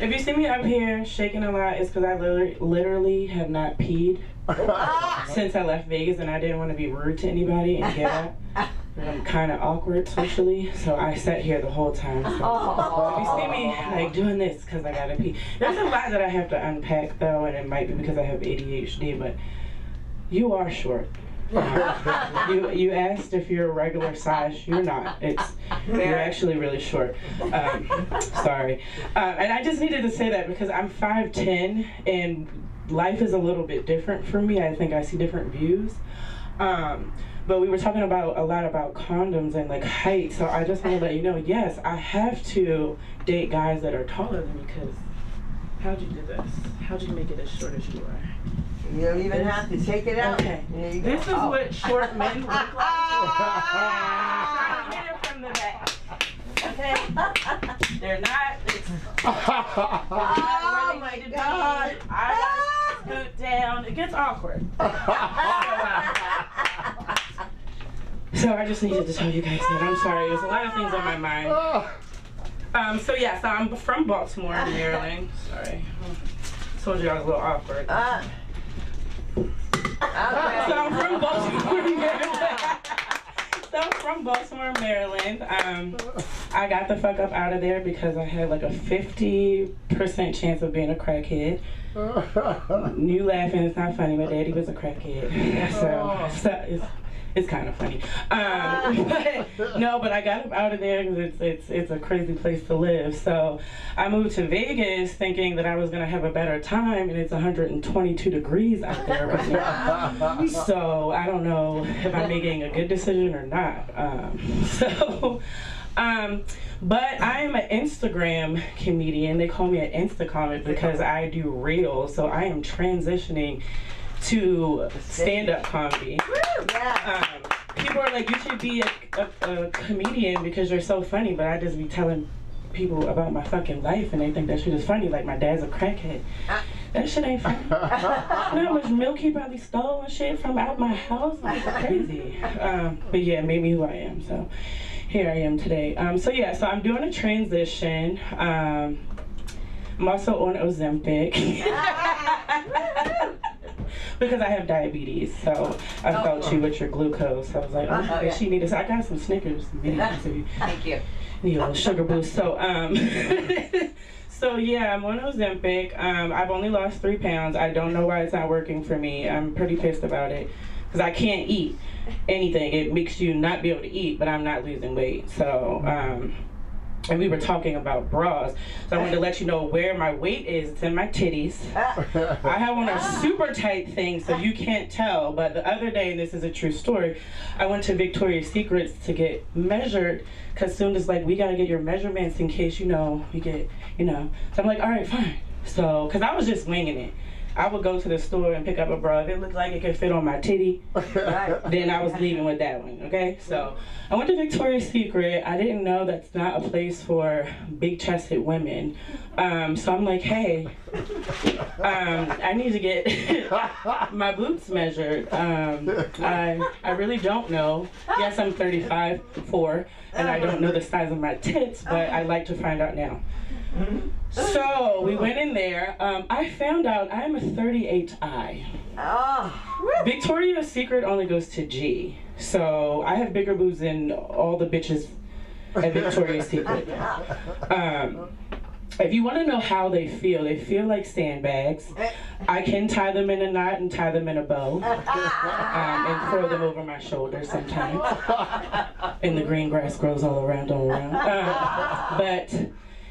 If you see me up here shaking a lot, it's because I literally have not peed since I left Vegas, and I didn't want to be rude to anybody and get up. And I'm kind of awkward socially, so I sat here the whole time. So if you see me like doing this, because I gotta pee. There's a lot that I have to unpack though, and it might be because I have ADHD, but you are short. You asked if you're a regular size. You're not. You're actually really short. Sorry. And I just needed to say that because I'm 5'10", and life is a little bit different for me. I think I see different views. But we were talking a lot about condoms and like height. So I just want to let you know, yes, I have to date guys that are taller than me because how'd you do this? How'd you make it as short as you are?
You don't even have to take it out.
Okay. This is what short men look like. Trying to hit it from the back. Okay? They're not.
Oh my God.
I gotta scoot down. It gets awkward. So I just needed to tell you guys that. I'm sorry. There's a lot of things on my mind. So I'm from Baltimore, Maryland. Sorry. Told you I was a little awkward. So I'm from Baltimore, Maryland. I got the fuck up out of there because I had like a 50% chance of being a crackhead. You laughing, it's not funny. My daddy was a crackhead. So it's kind of funny. But I got up out of there because it's a crazy place to live. So I moved to Vegas thinking that I was gonna have a better time, and it's 122 degrees out there right now. So I don't know if I'm making a good decision or not. But I am an Instagram comedian. They call me an Instacomic because I do reels. So I am transitioning to stand-up comedy. People are like, you should be a comedian because you're so funny, but I just be telling people about my fucking life and they think that shit is funny, like my dad's a crackhead. That shit ain't funny. You know how much milk he probably stole and shit from out my house? It's crazy. But yeah, it made me who I am, so here I am today. So I'm doing a transition. I'm also on Ozempic. Because I have diabetes, so I felt you with your glucose. I was like, she needed. So I got some Snickers.
Thank you.
Need a little sugar boost. So I'm on Ozempic. I've only lost 3 pounds. I don't know why it's not working for me. I'm pretty pissed about it because I can't eat anything. It makes you not be able to eat, but I'm not losing weight. So and we were talking about bras. So I wanted to let you know where my weight is. It's in my titties. I have on a super tight thing so you can't tell, but the other day, and this is a true story, I went to Victoria's Secrets to get measured because soon as like, we gotta get your measurements in case, you get. So I'm like, all right, fine. So, cause I was just winging it. I would go to the store and pick up a bra. If it looked like it could fit on my titty, then I was leaving with that one, okay? So I went to Victoria's Secret. I didn't know that's not a place for big-chested women. So I'm like, hey, I need to get my boobs measured. I really don't know. Yes, I'm 35'4", and I don't know the size of my tits, but I'd like to find out now. So we went in there. I found out I'm a 38I. Victoria's Secret only goes to G. So I have bigger boobs than all the bitches at Victoria's Secret. If you want to know how they feel like sandbags. I can tie them in a knot and tie them in a bow and throw them over my shoulders sometimes. And the green grass grows all around. But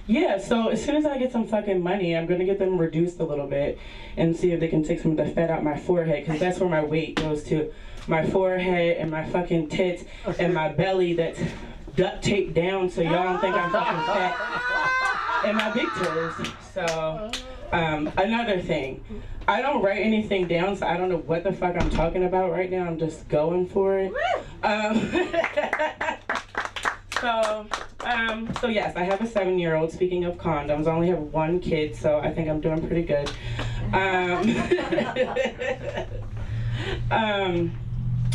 yeah, so as soon as I get some fucking money, I'm gonna get them reduced a little bit and see if they can take some of the fat out my forehead, because that's where my weight goes to. My forehead and my fucking tits and my belly that's duct taped down so y'all don't think I'm fucking fat. And my big toes. So, another thing. I don't write anything down, so I don't know what the fuck I'm talking about right now. I'm just going for it. So yes, I have a 7-year-old. Speaking of condoms, I only have 1 kid, so I think I'm doing pretty good.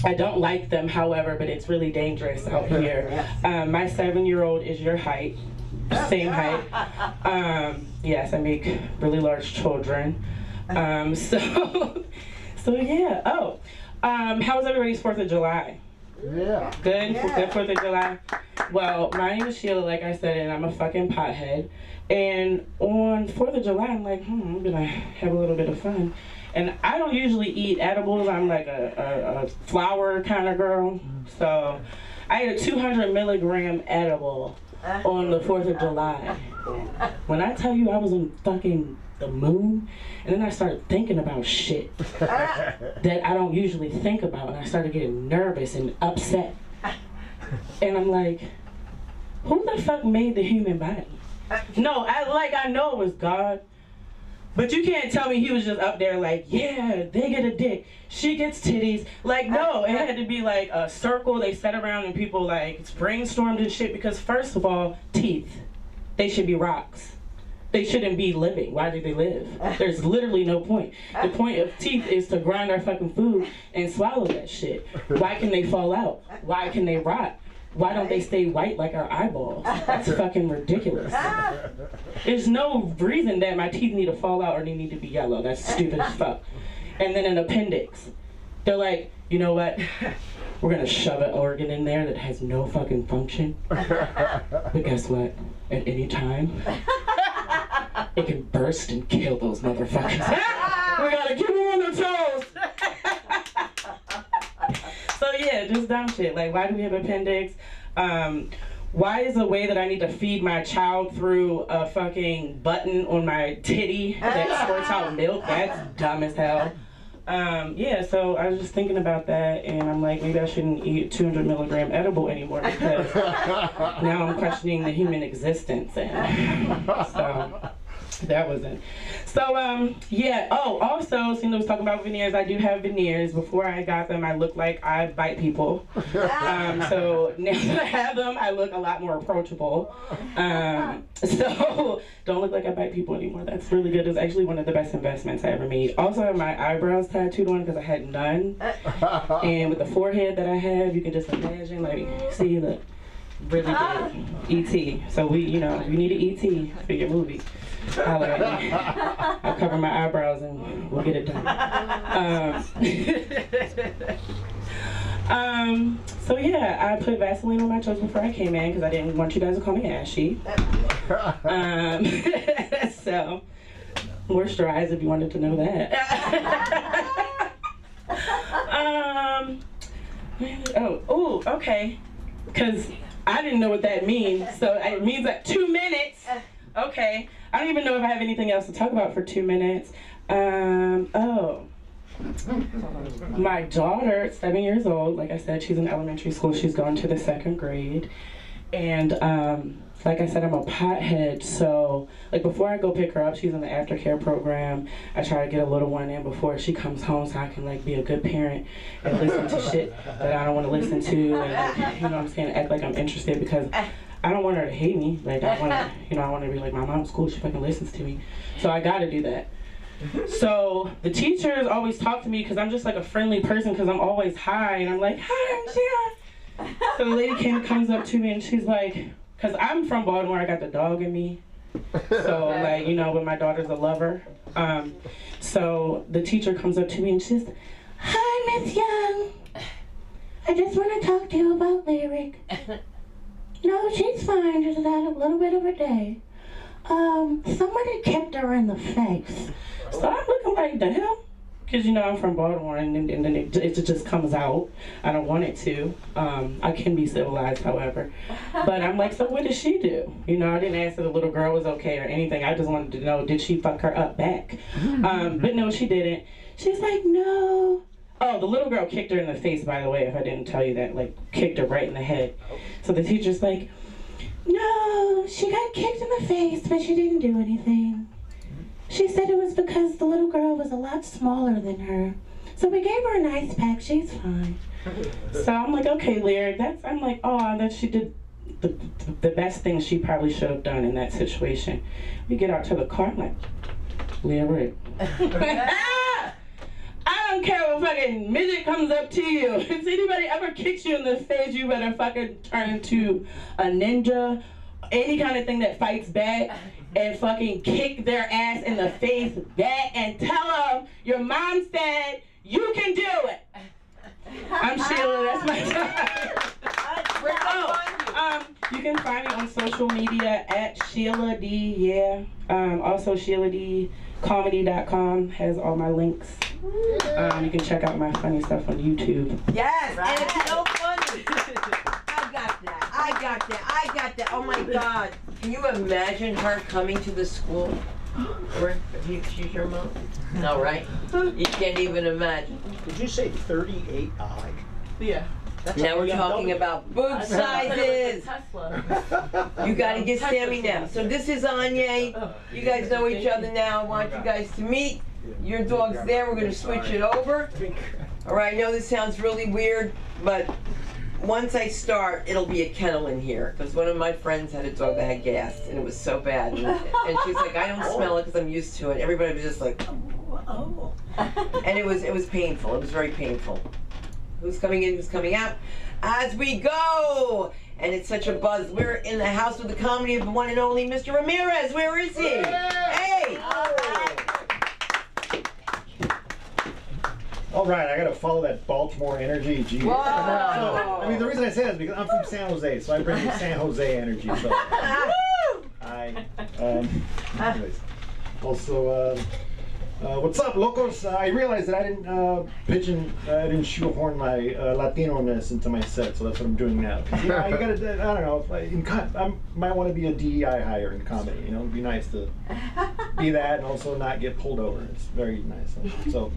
I don't like them, however, but it's really dangerous out here. My 7-year-old is your height, same height. Yes, I make really large children. So yeah. How was everybody's 4th of July?
Yeah.
Good 4th of July. Well, my name is Sheila, like I said, and I'm a fucking pothead. And on 4th of July, I'm like, I'm gonna have a little bit of fun. And I don't usually eat edibles. I'm like a flower kind of girl. So I ate a 200 milligram edible on the 4th of July. When I tell you I was on fucking the moon, and then I started thinking about shit that I don't usually think about, and I started getting nervous and upset. And I'm like, who the fuck made the human body? No, I know it was God, but you can't tell me he was just up there like, yeah, they get a dick, she gets titties. Like, no, it had to be like a circle they sat around and people like brainstormed and shit, because first of all, teeth, they should be rocks. They shouldn't be living. Why do they live? There's literally no point. The point of teeth is to grind our fucking food and swallow that shit. Why can they fall out? Why can they rot? Why don't they stay white like our eyeballs? That's fucking ridiculous. There's no reason that my teeth need to fall out or they need to be yellow. That's stupid as fuck. And then an appendix. They're like, you know what? We're gonna shove an organ in there that has no fucking function. But guess what? At any time, it can burst and kill those motherfuckers. We gotta keep them on their toes. So yeah, just dumb shit. Like, why do we have appendix? Why is the way that I need to feed my child through a fucking button on my titty that squirts out milk? That's dumb as hell. Yeah, so I was just thinking about that, and I'm like, maybe I shouldn't eat 200 milligram edible anymore, because now I'm questioning the human existence, and so that was it. So, yeah, oh, also, since I was talking about veneers, I do have veneers. Before I got them, I looked like I bite people. So now that I have them, I look a lot more approachable. So don't look like I bite people anymore. That's really good. It's actually one of the best investments I ever made. Also, I have my eyebrows tattooed on because I had none. And with the forehead that I have, you can just imagine, like, see, look, really good. E.T. So we need an E.T. for your movie. I'll cover my eyebrows and we'll get it done. So yeah, I put Vaseline on my toes before I came in because I didn't want you guys to call me ashy. So moisturize if you wanted to know that. Okay. Because I didn't know what that means. So it means like 2 minutes. Okay. I don't even know if I have anything else to talk about for 2 minutes. My daughter, 7 years old, like I said, she's in elementary school. She's going to the 2nd grade. And like I said, I'm a pothead. So like before I go pick her up, she's in the aftercare program. I try to get a little one in before she comes home so I can like be a good parent and listen to shit that I don't want to listen to. And, you know what I'm saying? Act like I'm interested, because I don't want her to hate me. Like, I want to, I want to be like, my mom's cool, she fucking listens to me. So I gotta do that. So the teachers always talk to me because I'm just like a friendly person, because I'm always high, and I'm like, hi, I'm Gia. So the lady comes up to me and she's like, because I'm from Baltimore, I got the dog in me. So like, but my daughter's a lover. So the teacher comes up to me and she's, hi, Miss Young. I just want to talk to you about Lyric. No, she's fine, just had a little bit of a day. Somebody kicked her in the face. So I'm looking like, the hell? Because, I'm from Baltimore, and then it just comes out. I don't want it to. I can be civilized, however. But I'm like, so what did she do? I didn't ask if the little girl was okay or anything. I just wanted to know, did she fuck her up back? But no, she didn't. She's like, no. Oh, the little girl kicked her in the face, by the way, if I didn't tell you that. Like, kicked her right in the head. So the teacher's like, no, she got kicked in the face, but she didn't do anything. She said it was because the little girl was a lot smaller than her. So we gave her an ice pack, she's fine. So I'm like, okay, Lyric, that she did the best thing she probably should have done in that situation. We get out to the car, I'm like, Lyric. I don't care if a fucking midget comes up to you. If anybody ever kicks you in the face, you better fucking turn into a ninja, any kind of thing that fights back, and fucking kick their ass in the face back and tell them your mom said you can do it. I'm Sheila. That's my title. You can find me on social media at Sheila D. Yeah. Also SheilaDComedy.com has all my links. You can check out my funny stuff on YouTube.
Yes, and it's so funny. I got that. Oh my God. Can you imagine her coming to the school? She's your mom? No, right? You can't even imagine.
Did you say 38i?
Yeah.
Now we're talking about boob sizes. You gotta get Sammy now. So this is Anya. You guys know each other now. I want you guys to meet. Your dog's there. We're gonna switch it over. All right, I know this sounds really weird, but once I start, it'll be a kennel in here. Because one of my friends had a dog that had gas, and it was so bad. And she's like, I don't smell it because I'm used to it. Everybody was just like, oh. And it was painful. It was very painful. Who's coming in, who's coming out, as we go. And it's such a buzz. We're in the house with the comedy of the one and only Mr. Ramirez. Where is he? Hey!
All right, I gotta follow that Baltimore energy. Geez.
Whoa.
I mean, the reason I say that is because I'm from San Jose, so I bring the San Jose energy. So anyways. Also, what's up, locos? I realized that I didn't I didn't shoehorn my Latino-ness into my set, so that's what I'm doing now. You know, you gotta, I don't know, I might want to be a DEI hire in comedy. You know, it'd be nice to be that and also not get pulled over. It's very nice. So,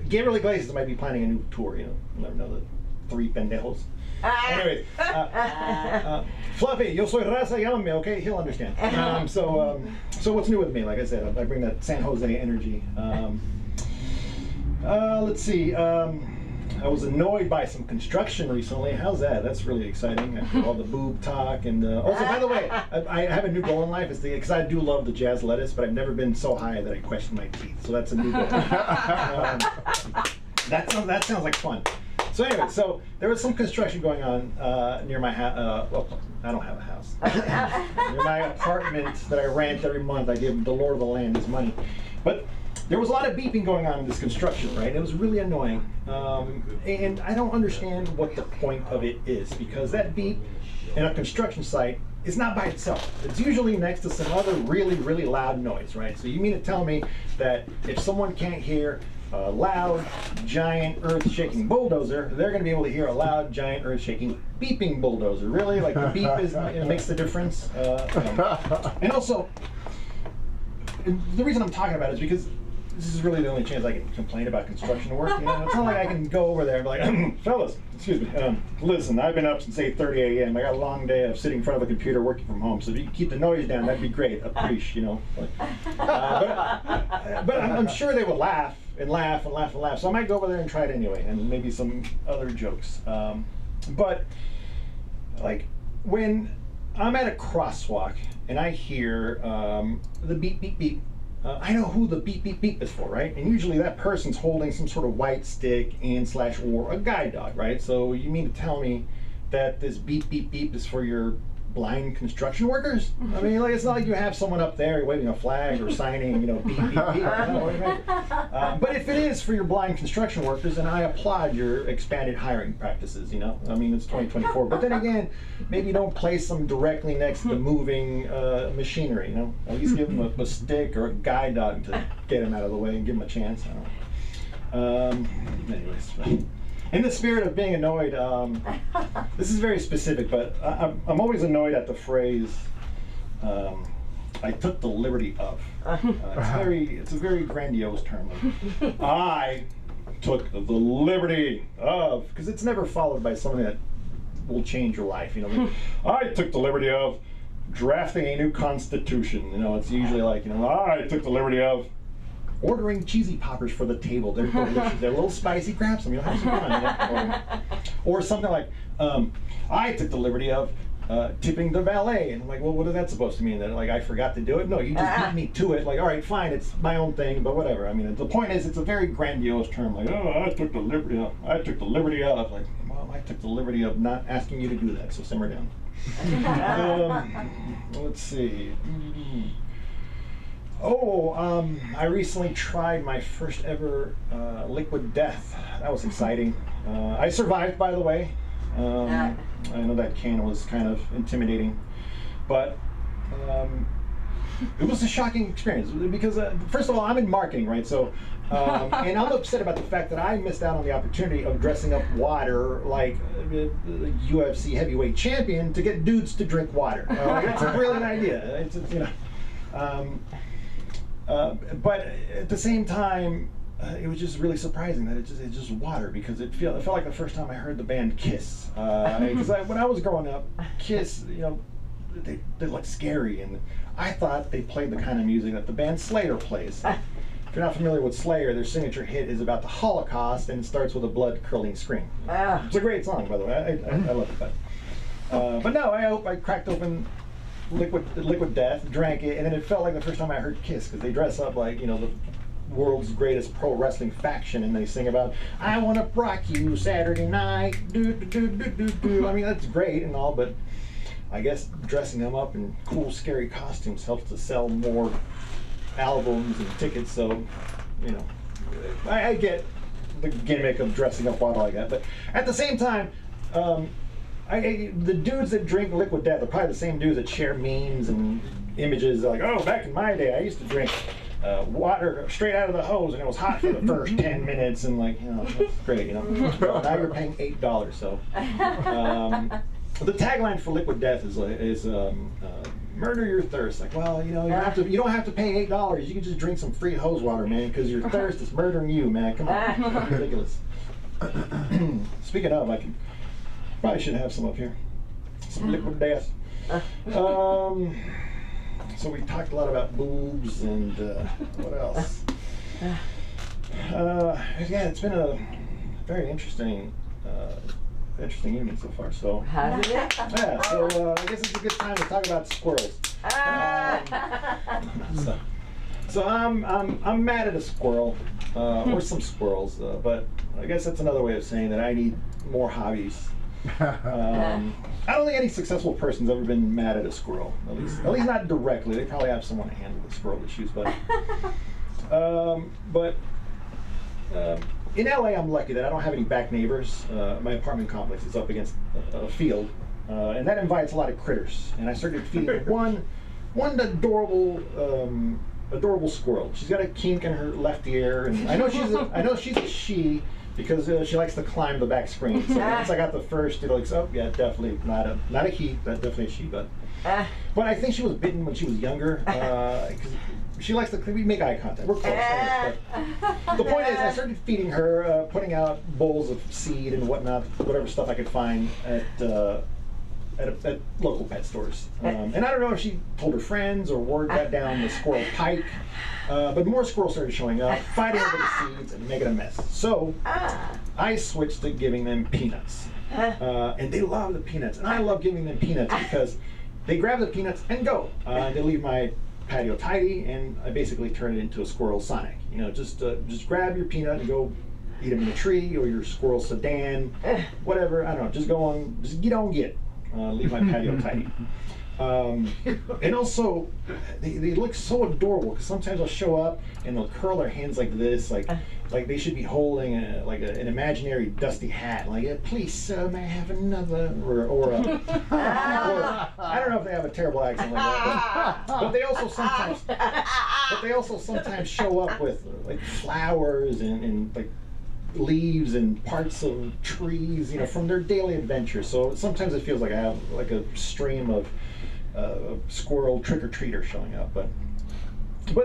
Gabriel Iglesias might be planning a new tour. You know, you never know, the three pendejos. Anyways, Fluffy, yo soy raza, llámame, okay? He'll understand. So what's new with me? Like I said, I bring that San Jose energy. Let's see. I was annoyed by some construction recently. How's that? That's really exciting. After all the boob talk and also, by the way, I have a new goal in life. Is because I do love the jazz lettuce, but I've never been so high that I question my teeth. So that's a new goal. That sounds like fun. So anyway, so there was some construction going on near my house. Well, I don't have a house. Near my apartment that I rent every month. I give the lord of the land his money. But there was a lot of beeping going on in this construction, right? It was really annoying. And I don't understand what the point of it is, because that beep in a construction site is not by itself. It's usually next to some other really, really loud noise, right? So you mean to tell me that if someone can't hear a loud, giant, earth-shaking bulldozer, they're going to be able to hear a loud, giant, earth-shaking beeping bulldozer? Really? Like, the beep makes the difference? And also, the reason I'm talking about it is because this is really the only chance I can complain about construction work. You know, it's not like I can go over there and be like, fellas, excuse me, listen, I've been up since 8:30 a.m. I got a long day of sitting in front of a computer working from home, so if you can keep the noise down, that'd be great. Appreciate, you know. But I'm sure they would laugh and laugh and laugh and laugh, so I might go over there and try it anyway, and maybe some other jokes. But like when I'm at a crosswalk and I hear the beep beep beep, I know who the beep beep beep is for, right? And usually that person's holding some sort of white stick and/or a guide dog, right? So you mean to tell me that this beep beep beep is for your blind construction workers? I mean, like, it's not like you have someone up there waving a flag or signing, you know, beep beep beep. But if it is for your blind construction workers, then I applaud your expanded hiring practices, you know? I mean, it's 2024. But then again, maybe don't place them directly next to the moving machinery, you know? At least give them a stick or a guide dog to get them out of the way and give them a chance. I don't know. Anyways. In the spirit of being annoyed, this is very specific, but I'm always annoyed at the phrase, I took the liberty of. It's a very grandiose term. Like, I took the liberty of, because it's never followed by something that will change your life. You know, like, I took the liberty of drafting a new constitution. You know, it's usually like, you know, I took the liberty of ordering cheesy poppers for the table. They're delicious. They're a little spicy. Grab some. You'll have some fun. You know? Or something like, I took the liberty of tipping the valet. And I'm like, well, what is that supposed to mean? That like I forgot to do it? No, you just beat me to it. Like, all right, fine, it's my own thing, but whatever. I mean, the point is, it's a very grandiose term. Like, oh, I took the liberty of. I took the liberty of. Like, well, I took the liberty of not asking you to do that. So simmer down. Let's see.
I recently tried my first ever liquid death. That was exciting. I survived, by the way. I know that can was kind of intimidating, but it was a shocking experience because first of all, I'm in marketing, right? So, and I'm upset about the fact that I missed out on the opportunity of dressing up water like the UFC heavyweight champion to get dudes to drink water. It's a brilliant idea. It's you know. But at the same time, it was just really surprising that it's just water, because it felt like the first time I heard the band Kiss. Because when I was growing up, Kiss, you know, they looked scary, and I thought they played the kind of music that the band Slayer plays. If you're not familiar with Slayer, their signature hit is about the Holocaust, and it starts with a blood-curdling scream. It's a great song, by the way. I love it. But no, I cracked open Liquid Death, drank it, and then it felt like the first time I heard Kiss, because they dress up like, you know, the world's greatest pro wrestling faction, and they sing about "I want to rock you Saturday night." Do, do, do, do, do, do. I mean, that's great and all, but I guess dressing them up in cool, scary costumes helps to sell more albums and tickets. So, you know, I get the gimmick of dressing up wild like that, but at the same time, the dudes that drink Liquid Death are probably the same dudes that share memes and images like, "Oh, back in my day, I used to drink water straight out of the hose, and it was hot for the first 10 minutes, and like, you know, that's great, you know." Well, now you're paying $8, so. The tagline for Liquid Death is "Murder your thirst." Like, well, you know, you don't have to pay $8. You can just drink some free hose water, man, because your thirst is murdering you, man. Come on, ridiculous. Speaking of, probably should have some up here. Some Liquid Death. So we talked a lot about boobs and what else? Yeah, it's been a very interesting evening so far. So
hasn't it?
Yeah. So I guess it's a good time to talk about squirrels. So I'm mad at a squirrel or some squirrels, but I guess that's another way of saying that I need more hobbies. I don't think any successful person's ever been mad at a squirrel. At least not directly. They probably have someone to handle the squirrel issues. But in LA, I'm lucky that I don't have any back neighbors. My apartment complex is up against a field, and that invites a lot of critters. And I started feeding one adorable squirrel. She's got a kink in her left ear, and I know she's a she, because she likes to climb the back screen. So once I got the first, it like, oh yeah, definitely not a he, but definitely a she. But I think she was bitten when she was younger. Because she likes to, we make eye contact. We're close. But the point is, I started feeding her, putting out bowls of seed and whatnot, whatever stuff I could find at local pet stores. And I don't know if she told her friends or word got down the squirrel pike, but more squirrels started showing up, fighting over the seeds and making a mess. So I switched to giving them peanuts. And they love the peanuts. And I love giving them peanuts because they grab the peanuts and go. They leave my patio tidy, and I basically turn it into a squirrel Sonic. You know, just grab your peanut and go eat them in a tree, or your squirrel sedan, whatever. I don't know. Just go on. Just get on, get. Leave my patio tidy. And also, they look so adorable, because sometimes they'll show up and they'll curl their hands like this, like they should be holding an imaginary dusty hat, like, "Please, sir, may I have another?" Or I don't know if they have a terrible accent like that, but they also sometimes show up with like flowers and like leaves and parts of trees, you know, from their daily adventures. So sometimes it feels like I have like a stream of squirrel trick-or-treaters showing up. But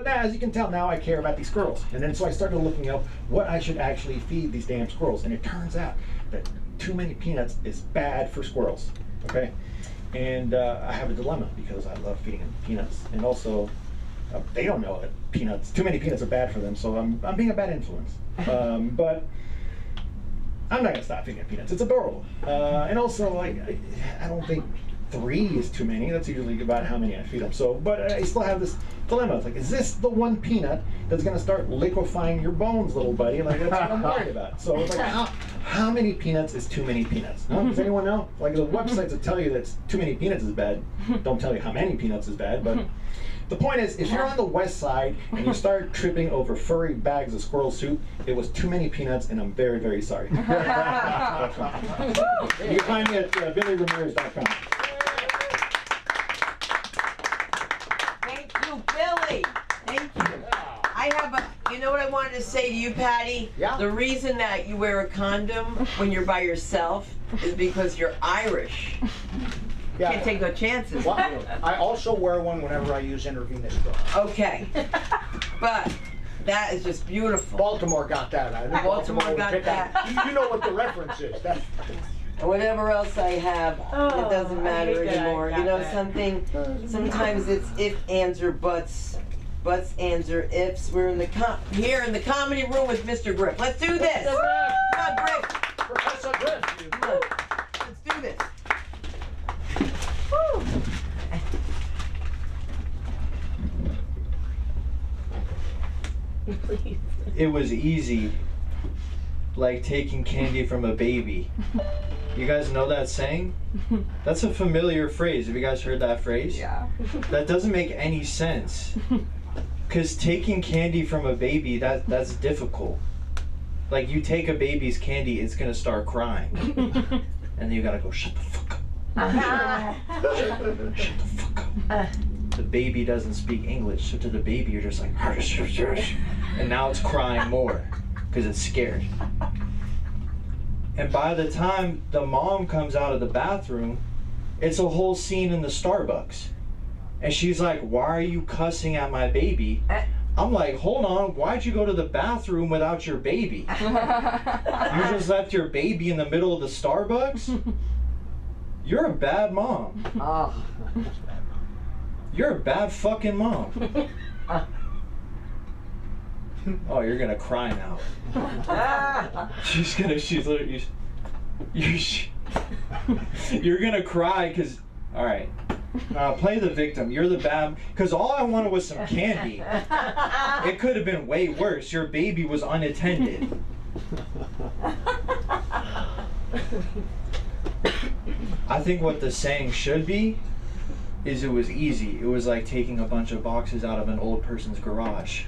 now, as you can tell, now I care about these squirrels. And then so I started looking up what I should actually feed these damn squirrels. And it turns out that too many peanuts is bad for squirrels. Okay? And I have a dilemma, because I love feeding them peanuts. And also, they don't know that too many peanuts are bad for them, so I'm being a bad influence. But I'm not gonna stop feeding them peanuts. It's adorable. And also, like, I don't think 3 is too many. That's usually about how many I feed them. So, but I still have this dilemma. It's like, is this the one peanut that's gonna start liquefying your bones, little buddy? Like, that's what I'm worried about. So it's like, How many peanuts is too many peanuts? Huh? Does anyone know? Like the websites that tell you that too many peanuts is bad, don't tell you how many peanuts is bad, but the point is, if you're on the west side and you start tripping over furry bags of squirrel soup, it was too many peanuts, and I'm very, very sorry. You can find me at BillyRamirez.com.
Thank you, Billy. Thank you. I have a, you know what I wanted to say to you, Patty?
Yeah.
The reason that you wear a condom when you're by yourself is because you're Irish.
Yeah.
Can't take no chances.
Well, I also wear one whenever I use intravenous drugs.
Okay. But that is just beautiful.
Baltimore got that. I think
Baltimore
would
got
pick
that.
up. You know what the reference is. That's,
Whatever else I have, it doesn't matter anymore. You know something? Sometimes it's if, ands, or buts. Buts, ands, or ifs. We're in the here in the comedy room with Mr. Griff. Let's do this. Come on, Griff.
Professor Griff.
Come on. Let's do this.
Please. It was easy, like taking candy from a baby. You guys know that saying? That's a familiar phrase. Have you guys heard that phrase?
Yeah.
That doesn't make any sense. Because taking candy from a baby, that's difficult. Like, you take a baby's candy, it's gonna start crying. And then you gotta go, shut the fuck up. Shut the fuck up. The baby doesn't speak English, so to the baby you're just like, and now it's crying more because it's scared. And by the time the mom comes out of the bathroom, it's a whole scene in the Starbucks. And she's like, why are you cussing at my baby? I'm like, hold on, why'd you go to the bathroom without your baby? You just left your baby in the middle of the Starbucks? You're a bad mom.
Oh.
You're a bad fucking mom. Oh, you're gonna cry now. She's literally, you're gonna cry because, all right, play the victim. You're the bad, because all I wanted was some candy. It could have been way worse. Your baby was unattended. I think what the saying should be is it was easy. It was like taking a bunch of boxes out of an old person's garage.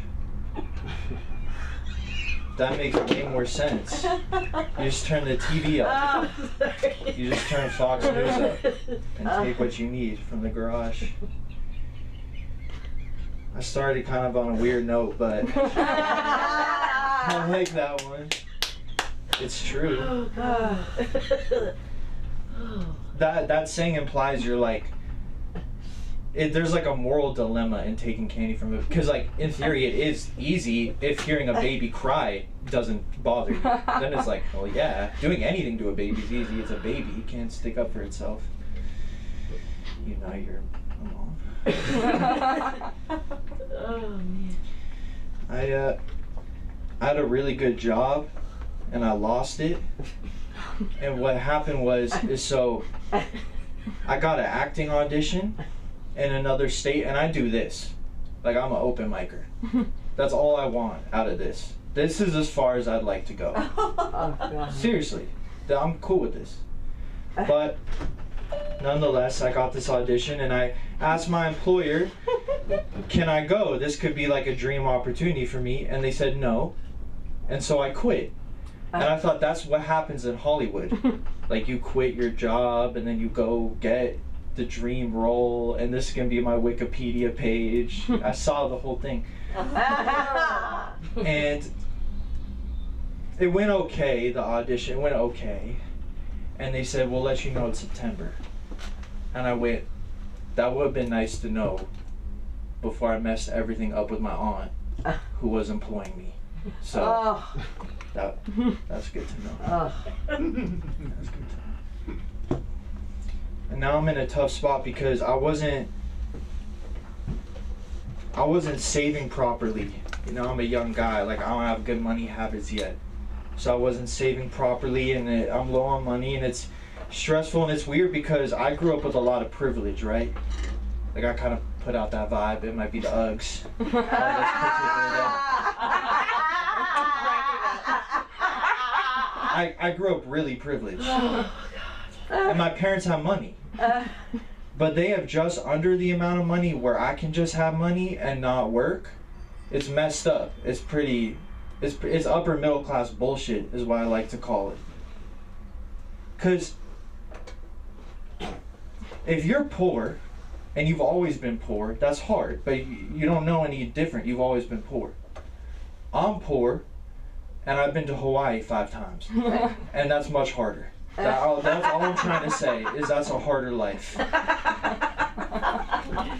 That makes way more sense. You just turn the TV up. You just turn Fox News up and take what you need from the garage. I started kind of on a weird note, but I like that one. It's true. That saying implies you're like, there's like a moral dilemma in taking candy from it, because like in theory it is easy if hearing a baby cry doesn't bother you. Then it's like, well, yeah, doing anything to a baby is easy. It's a baby, it can't stick up for itself. You know you're a mom.
Oh man.
I had a really good job and I lost it. And what happened was so I got an acting audition in another state, and I do this. Like, I'm an open micer. That's all I want out of this. This is as far as I'd like to go.
Oh,
Seriously. I'm cool with this. But nonetheless, I got this audition, and I asked my employer, can I go? This could be like a dream opportunity for me. And they said no. And so I quit. And I thought that's what happens in Hollywood. Like, you quit your job, and then you go get the dream role, and this is gonna be my Wikipedia page. I saw the whole thing. And it went okay, the audition went okay. And they said, we'll let you know in September. And I went, that would have been nice to know before I messed everything up with my aunt, who was employing me. So that's good to know. That's good to know. And now I'm in a tough spot because I wasn't saving properly. You know, I'm a young guy. Like, I don't have good money habits yet. So I wasn't saving properly, and I'm low on money, and it's stressful, and it's weird because I grew up with a lot of privilege, right? Like, I kind of put out that vibe. It might be the Uggs. I grew up really privileged. And my parents have money. But they have just under the amount of money where I can just have money and not work. It's messed up. It's upper middle class bullshit is what I like to call it. Because if you're poor, and you've always been poor, that's hard, but you don't know any different. You've always been poor. I'm poor, and I've been to Hawaii 5 times, and that's much harder. That's all I'm trying to say, is that's a harder life.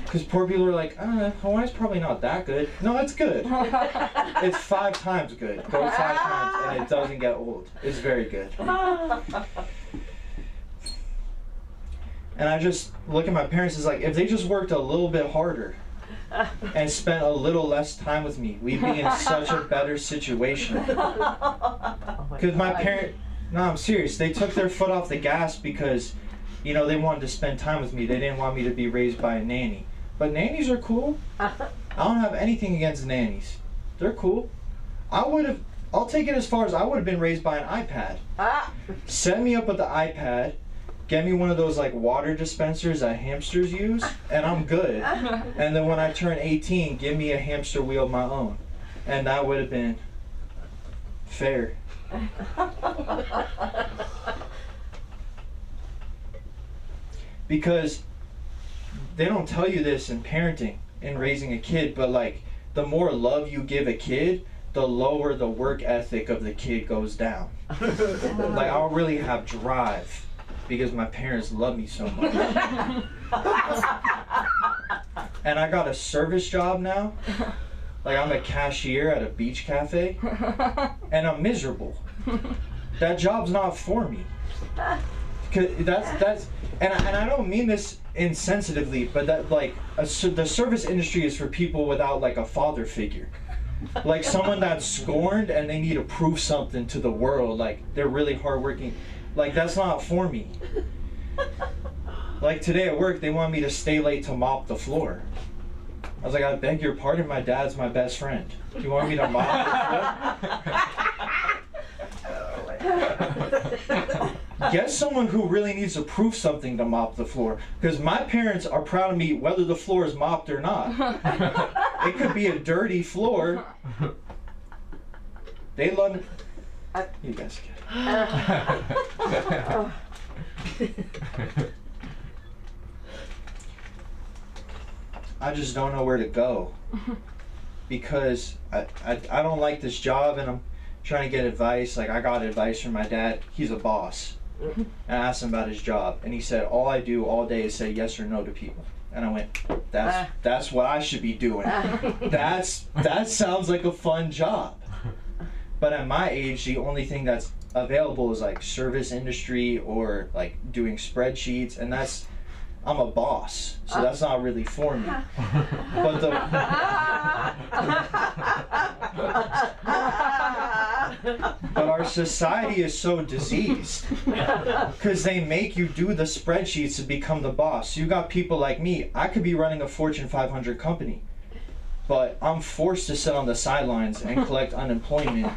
Because poor people are like, Hawaii's probably not that good. No, it's good. It's 5 times good. Go 5 times, and it doesn't get old. It's very good. And I just look at my parents as like, if they just worked a little bit harder and spent a little less time with me, we'd be in such a better situation. Because my parents, no, I'm serious, they took their foot off the gas because, you know, they wanted to spend time with me. They didn't want me to be raised by a nanny. But nannies are cool. I don't have anything against nannies. They're cool. I'll take it as far as I would have been raised by an iPad. Set me up with the iPad. Get me one of those like water dispensers that hamsters use, and I'm good. And then when I turn 18, give me a hamster wheel of my own. And that would have been fair. Because they don't tell you this in parenting, in raising a kid, but like the more love you give a kid, the lower the work ethic of the kid goes down. Like I'll really have drive. Because my parents love me so much. And I got a service job now. Like I'm a cashier at a beach cafe. And I'm miserable. That job's not for me. Cause and I don't mean this insensitively, but that like the service industry is for people without like a father figure. Like someone that's scorned and they need to prove something to the world. Like they're really hardworking. Like, that's not for me. Like, today at work, they want me to stay late to mop the floor. I was like, I beg your pardon, my dad's my best friend. Do you want me to mop the floor? Get someone who really needs to prove something to mop the floor. Because my parents are proud of me whether the floor is mopped or not. It could be a dirty floor. They love it. You guys get it. I just don't know where to go because I don't like this job and I'm trying to get advice. Like I got advice from my dad. He's a boss. And I asked him about his job and he said, all I do all day is say yes or no to people. And I went, that's what I should be doing. That sounds like a fun job. But at my age, the only thing that's available is like service industry or like doing spreadsheets, and I'm a boss, so that's not really for me. But but our society is so diseased because they make you do the spreadsheets to become the boss. You got people like me. I could be running a Fortune 500 company, but I'm forced to sit on the sidelines and collect unemployment.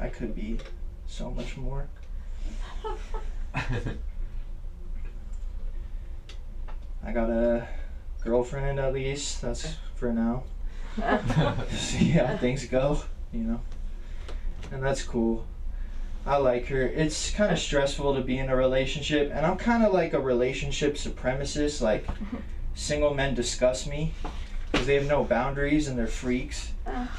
I could be so much more. I got a girlfriend at least, that's for now. See how things go, you know. And that's cool. I like her. It's kind of stressful to be in a relationship, and I'm kind of like a relationship supremacist. Like, single men disgust me because they have no boundaries and they're freaks.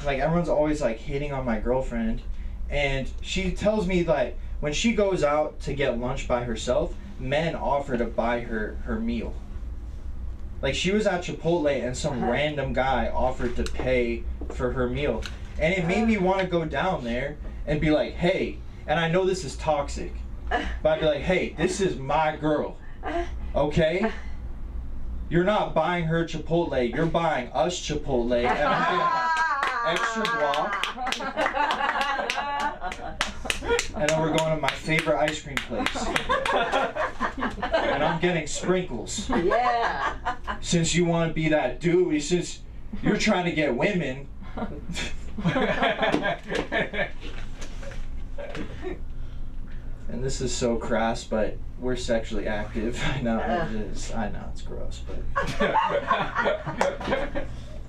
Like, everyone's always like hitting on my girlfriend, and she tells me like when she goes out to get lunch by herself, men offer to buy her meal. Like, she was at Chipotle and some random guy offered to pay for her meal, and it made me want to go down there and be like, hey, and I know this is toxic, but I'd be like, hey, this is my girl, okay? You're not buying her Chipotle, you're buying us Chipotle, and I'm getting extra guac, and then we're going to my favorite ice cream place, and I'm getting sprinkles.
Yeah.
Since you want to be that dude, since you're trying to get women. and this is so crass, but we're sexually active. I know it is. I know it's gross, but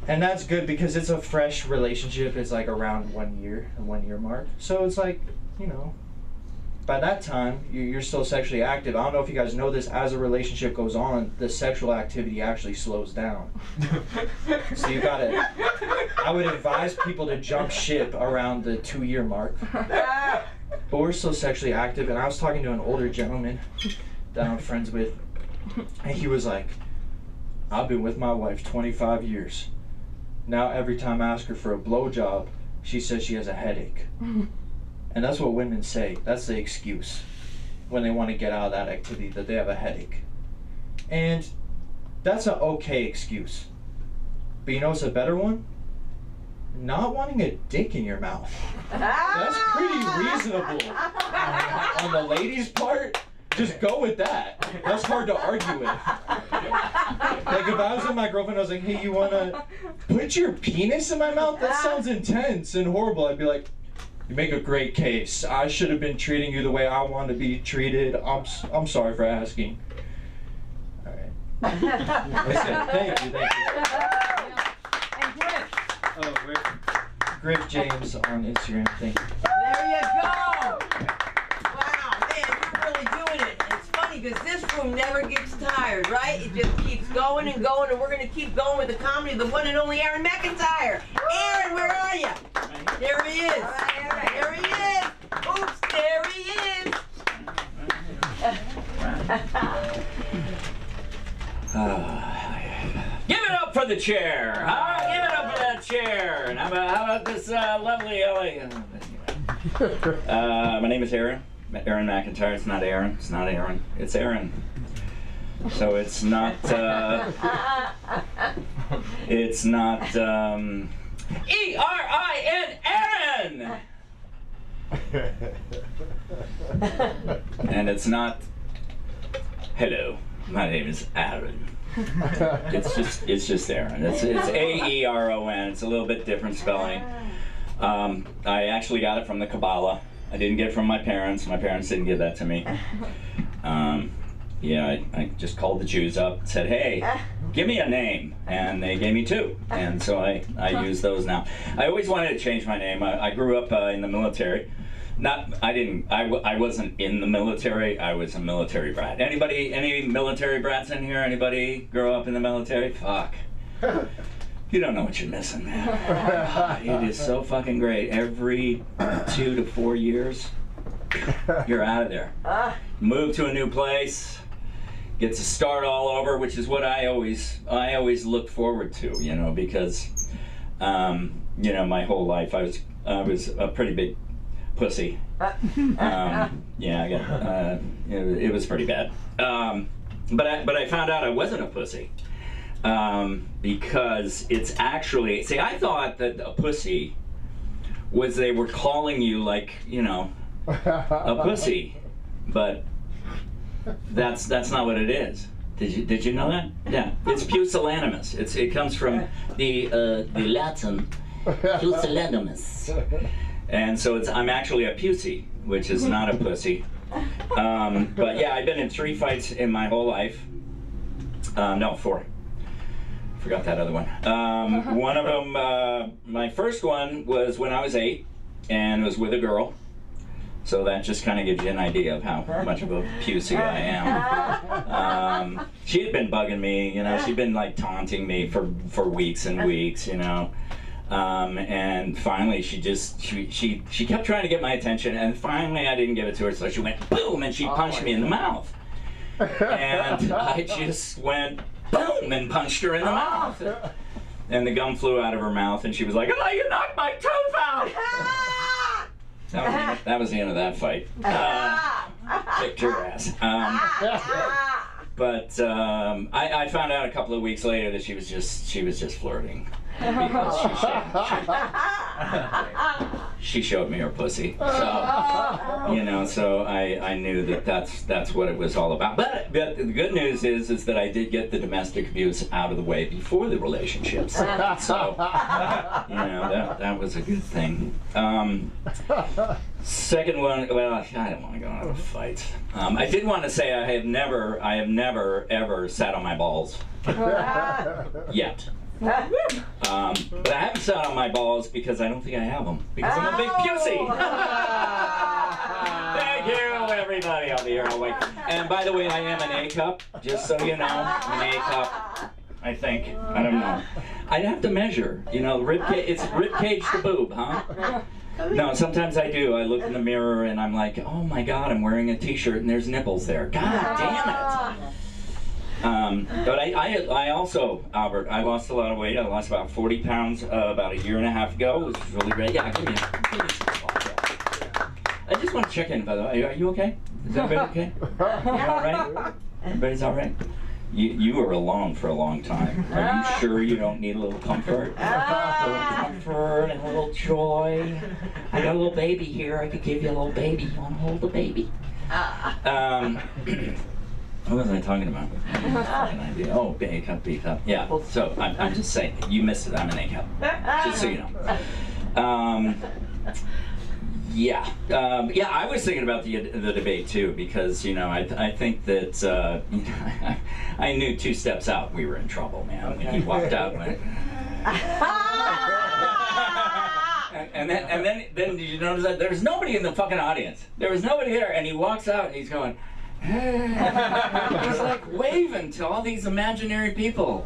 and that's good because it's a fresh relationship. It's like around 1 year, the 1 year mark. So it's like, you know, by that time you're still sexually active. I don't know if you guys know this. As a relationship goes on, the sexual activity actually slows down. So you gotta. I would advise people to jump ship around the 2 year mark. But we're still sexually active, and I was talking to an older gentleman that I'm friends with, and he was like, I've been with my wife 25 years. Now every time I ask her for a blowjob, she says she has a headache. And that's what women say. That's the excuse when they want to get out of that activity, that they have a headache. And that's an okay excuse. But you know what's a better one? Not wanting a dick in your mouth. That's pretty reasonable. On the ladies' part, just go with that. That's hard to argue with. Like if I was with my girlfriend, I was like, hey, you wanna put your penis in my mouth? That sounds intense and horrible. I'd be like, you make a great case. I should have been treating you the way I want to be treated. I'm sorry for asking. All right. Listen, thank you.
And Griff.
Oh, Griff James on Instagram. Thank you.
There you go. Wow, man, you're really doing it. It's funny because this room never gets tired, right? It just keeps going and going, and we're going to keep going with the comedy of the one and only Aaron McIntyre. Aaron, where are you? There he is. There he is. Oops, there he is.
Give it up for the chair. Give it up for that chair. And how about this lovely LA? My name is Aaron. Aaron McIntyre. It's not Aaron. It's not Aaron. It's Aaron. So it's not. It's not. E-R-I-N, Aaron. And it's not. Hello. My name is Aaron. It's just Aaron. It's A-E-R-O-N. It's a little bit different spelling. I actually got it from the Kabbalah. I didn't get it from my parents. My parents didn't give that to me. Yeah, I just called the Jews up and said, hey, give me a name. And they gave me two. And so I use those now. I always wanted to change my name. I grew up in the military. I wasn't in the military. I was a military brat. Any military brats in here? Anybody grow up in the military? Fuck. You don't know what you're missing, man. It is so fucking great. Every 2 to 4 years, you're out of there. Move to a new place, get to start all over, which is what I always look forward to, you know, because you know, my whole life I was a pretty big pussy. Yeah, I got it was pretty bad. But I found out I wasn't a pussy. Because it's actually, see, I thought that a pussy was they were calling you like, you know, a pussy, but that's not what it is. Did you know that? Yeah, it's pusillanimous. It comes from the Latin pusillanimous, and so I'm actually a pussy, which is not a pussy. But yeah, I've been in 3 fights in my whole life. No, 4. Forgot that other one. One of them, my first one was when I was 8, and it was with a girl. So that just kind of gives you an idea of how much of a pussy I am. She had been bugging me, you know, she'd been like taunting me for weeks and weeks, you know. And finally she kept trying to get my attention, and finally I didn't give it to her, so she went boom, and she punched me in the mouth. And I just went boom and punched her in the mouth. And the gum flew out of her mouth, and she was like, oh, you knocked my tooth out! That was the end of that fight. Kicked her ass. But I found out a couple of weeks later that she was just flirting. Because she showed me her pussy. So, you know, so I knew that that's what it was all about. But the good news is that I did get the domestic abuse out of the way before the relationships. So, you know, that was a good thing. Second one, well, I don't want to go into a fight. I did want to say I have never ever sat on my balls yet. But I haven't sat on my balls because I don't think I have them. Because I'm a big pussy. Thank you, everybody. I'll be here all week. And by the way, I am an A cup, just so you know. I'm an A cup, I think. I don't know. I'd have to measure. You know, it's rib cage to boob, huh? No, sometimes I do. I look in the mirror and I'm like, oh my God, I'm wearing a t-shirt and there's nipples there. God damn it. But I also, Albert, I lost a lot of weight. I lost about 40 pounds about a year and a half ago. It was really great. Yeah, give me some applause. I just want to check in, by the way. Are you okay? Is everybody okay? You all right? Everybody's all right? You were alone for a long time. Are you sure you don't need a little comfort? A little comfort and a little joy. I got a little baby here. I could give you a little baby. You want to hold the baby? What was I talking about? Oh, A cup, B cup. Yeah. So I'm just saying. You missed it. I'm an A cup. Just so you know. Yeah. Yeah. I was thinking about the debate too because you know I think that you know, I knew 2 steps out we were in trouble, man. When he walked out, went, and then did you notice that there's nobody in the fucking audience? There was nobody there, and he walks out and he's going. He's like waving to all these imaginary people.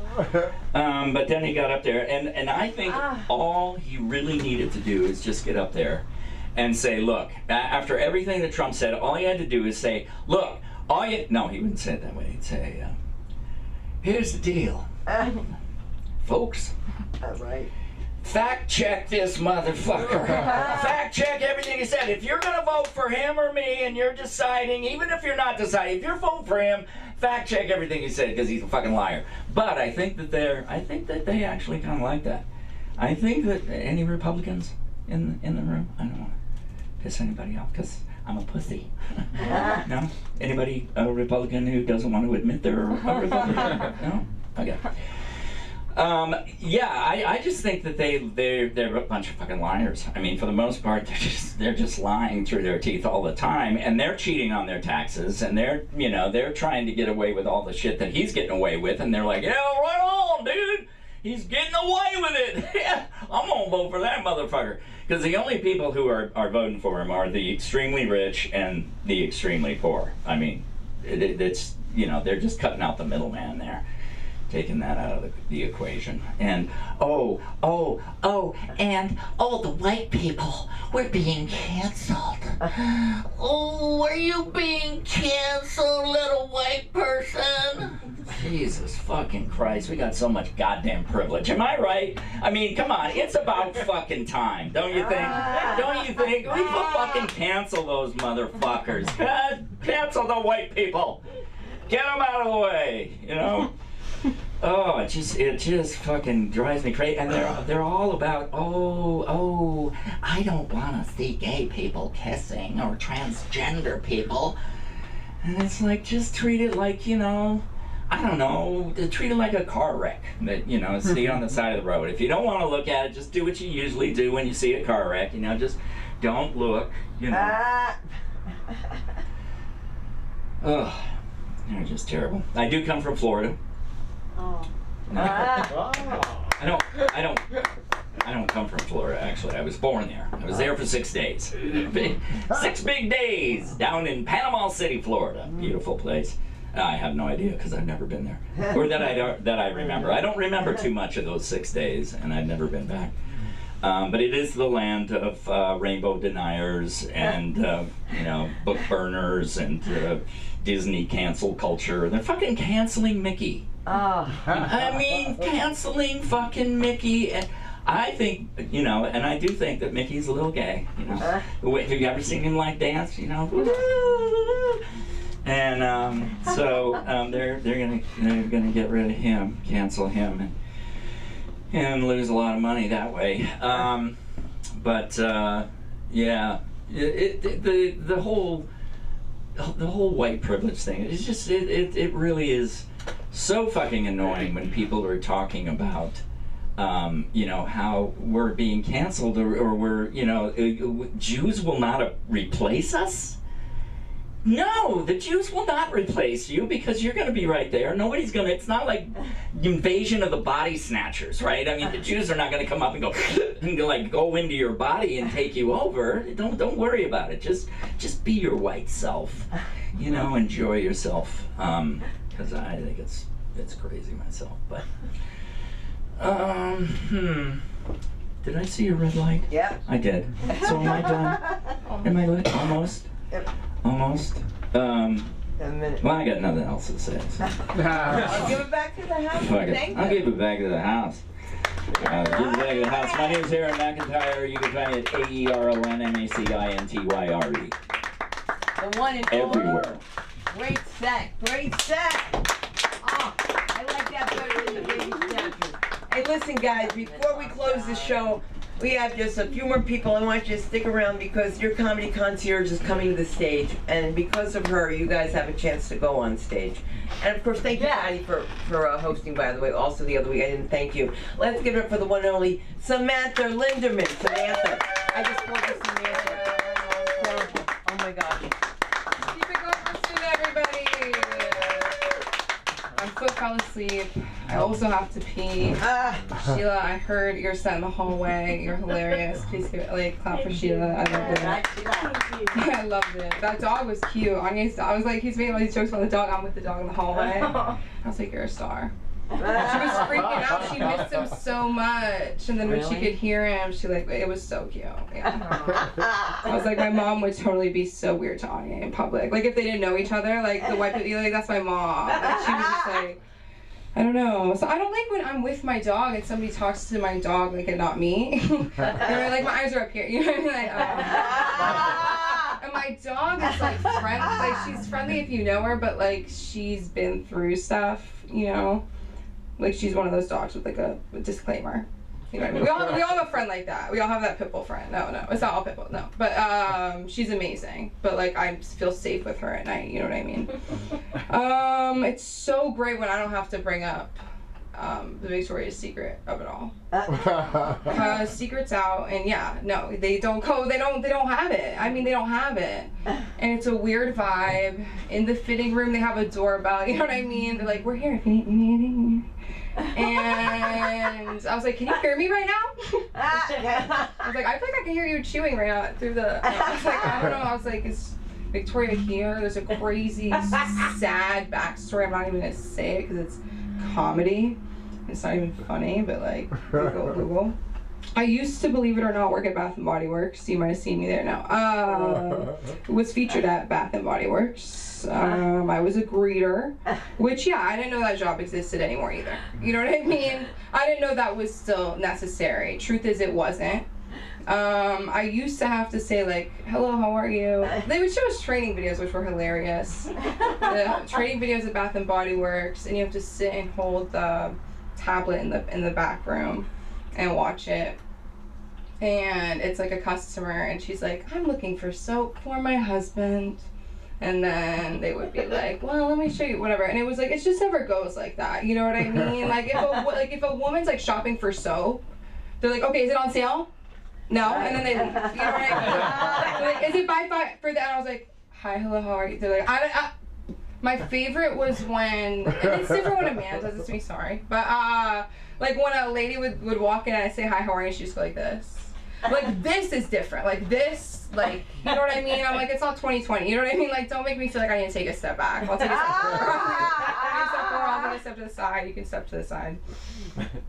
But then he got up there, and I think all he really needed to do is just get up there and say, look, after everything that Trump said, all he had to do is say, look, no, he wouldn't say it that way. He'd say, here's the deal, folks.
Right.
Fact check this motherfucker. Fact check everything he said. If you're gonna vote for him or me and you're deciding, even if you're not deciding, if you're voting for him, fact check everything he said because he's a fucking liar. But I think that they actually kind of like that. I think that any Republicans in the room, I don't want to piss anybody off because I'm a pussy. No? Anybody a Republican who doesn't want to admit they're a Republican? No? Okay. Yeah, I just think that they're a bunch of fucking liars. I mean, for the most part, they're just lying through their teeth all the time, and they're cheating on their taxes, and they're trying to get away with all the shit that he's getting away with, and they're like, yeah, right on, dude. He's getting away with it. Yeah, I'm gonna vote for that motherfucker. Because the only people who are voting for him are the extremely rich and the extremely poor. I mean, it's they're just cutting out the middleman there. Taking that out of the equation. And and the white people, we're being canceled. Oh, are you being canceled, little white person? Jesus fucking Christ, we got so much goddamn privilege. Am I right? I mean, come on, it's about fucking time, don't you think? Don't you think? We fucking cancel those motherfuckers. God, cancel the white people. Get them out of the way, you know? Oh, it just fucking drives me crazy, and they're all about I don't want to see gay people kissing or transgender people, and it's like just treat it like I don't know, treat it like a car wreck that see on the side of the road. If you don't want to look at it, just do what you usually do when you see a car wreck. Just don't look. Oh, they're just terrible. I do come from Florida.
Oh.
No. I don't come from Florida, actually. I was born there. I was there for 6 days. 6 big days down in Panama City, Florida. Beautiful place. I have no idea because I've never been there. Or that I remember. I don't remember too much of those 6 days, and I've never been back. But it is the land of rainbow deniers and book burners and Disney cancel culture. They're fucking canceling Mickey.
Oh.
I mean, canceling fucking Mickey. And I think, and I do think that Mickey's a little gay. Have you ever seen him like dance? And so they're gonna get rid of him, cancel him, and lose a lot of money that way. But yeah, the whole white privilege thing. It's just it really is so fucking annoying when people are talking about. How we're being canceled or we're, Jews will not replace us? No, the Jews will not replace you because you're going to be right there. Nobody's going to, it's not like the invasion of the body snatchers, right? I mean, the Jews are not going to come up and go, go into your body and take you over. Don't worry about it. Just be your white self, enjoy yourself. Because I think it's crazy myself, but. Did I see a red light?
Yep.
I did. So am I done? Am I like almost?
Yep.
Almost?
A minute.
Well, I got nothing else to say. So.
I'll give it back to the house. Thank you.
I'll give it back to the house. Give it back to the house. My name is Aaron McIntyre. You can find me at AERONMACINTYRE.
The one and
everywhere.
Great set. Great set. Oh, I like that better than the baby statue.
Hey, listen, guys, before we close the show, we have just a few more people. I want you to stick around because your comedy concierge is coming to the stage, and because of her, you guys have a chance to go on stage. And of course, thank you, Patty, for hosting, by the way. Also, the other week, I didn't thank you. Let's give it up for the one and only Samantha Linderman. Samantha. I just called you Samantha. Oh my God.
Keep it going soon, everybody. My foot fell asleep. I also have to pee. Sheila, I heard you're set in the hallway. You're hilarious. Please give it, clap for Sheila. I loved it. I loved it. That dog was cute. I was like, he's making all these jokes about the dog. I'm with the dog in the hallway. I was like, you're a star. She was freaking out. She missed him so much. And then when she could hear him, it was so cute. Yeah. I was like, my mom would totally be so weird to Anya in public. Like, if they didn't know each other, the white people, that's my mom. Like, she was just like, I don't know. So I don't like when I'm with my dog and somebody talks to my dog and not me. My eyes are up here. You know what I mean? And my dog is friendly. She's friendly if you know her, but she's been through stuff, she's one of those dogs with a disclaimer. You know what I mean? We all have a friend like that. We all have that pit bull friend. No, it's not all pit bull. No, but she's amazing. But I feel safe with her at night. You know what I mean? It's so great when I don't have to bring up the Victoria's Secret of it all. Because Secret's out, and they don't go. They don't have it. I mean, they don't have it, and it's a weird vibe. In the fitting room, they have a doorbell. You know what I mean? They're like, "We're here if you need anything." And I was like, can you hear me right now? I was like, I feel like I can hear you chewing right now through the, I was like, I don't know. I was like, is Victoria here? There's a crazy, sad backstory. I'm not even going to say it because it's comedy. It's not even funny, but Google. I used to, believe it or not, work at Bath & Body Works. You might have seen me there now. Was featured at Bath & Body Works. I was a greeter, which, I didn't know that job existed anymore either. You know what I mean? I didn't know that was still necessary. Truth is, it wasn't. I used to have to say, hello, how are you? They would show us training videos, which were hilarious. The training videos at Bath & Body Works, and you have to sit and hold the tablet in the back room and watch it. And it's a customer, and she's like, I'm looking for soap for my husband. And then they would be like, well, let me show you, whatever. And it was it just never goes like that. You know what I mean? If a woman's shopping for soap, they're like, okay, is it on sale? No. And then they leave. You know what I mean? Is it buy 5 for that? And I was like, hi, hello, how are you? They're like, my favorite was when, and it's different when a man does it to me, sorry. But when a lady would walk in and I say, hi, how are you? She just go like this. This is different. This, you know what I mean? I'm like, it's not 2020. You know what I mean? Don't make me feel like I need to take a step back. I'll take a step forward. I'll take a step to the side. You can step to the side.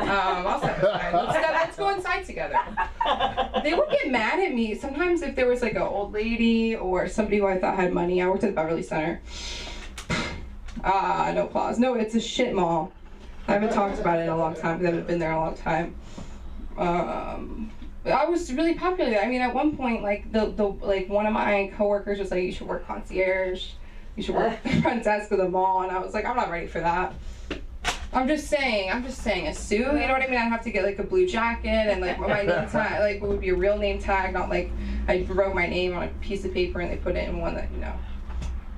I'll step to the side. Let's go inside together. They would get mad at me. Sometimes if there was an old lady or somebody who I thought had money. I worked at the Beverly Center. No applause. No, it's a shit mall. I haven't talked about it in a long time because I haven't been there in a long time. I was really popular. I mean, at one point, one of my coworkers was like, you should work concierge. You should work the front desk of the mall. And I was like, I'm not ready for that. I'm just saying, a suit, you know what I mean? I'd have to get like a blue jacket and like my name tag, like what would be a real name tag, not like I wrote my name on a piece of paper and they put it in one that, you know.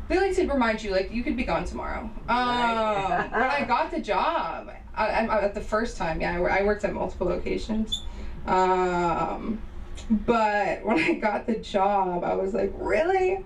They like to remind you, like, you could be gone tomorrow. When I got the job, at the first time, yeah, I worked at multiple locations. But when I got the job, I was like, really?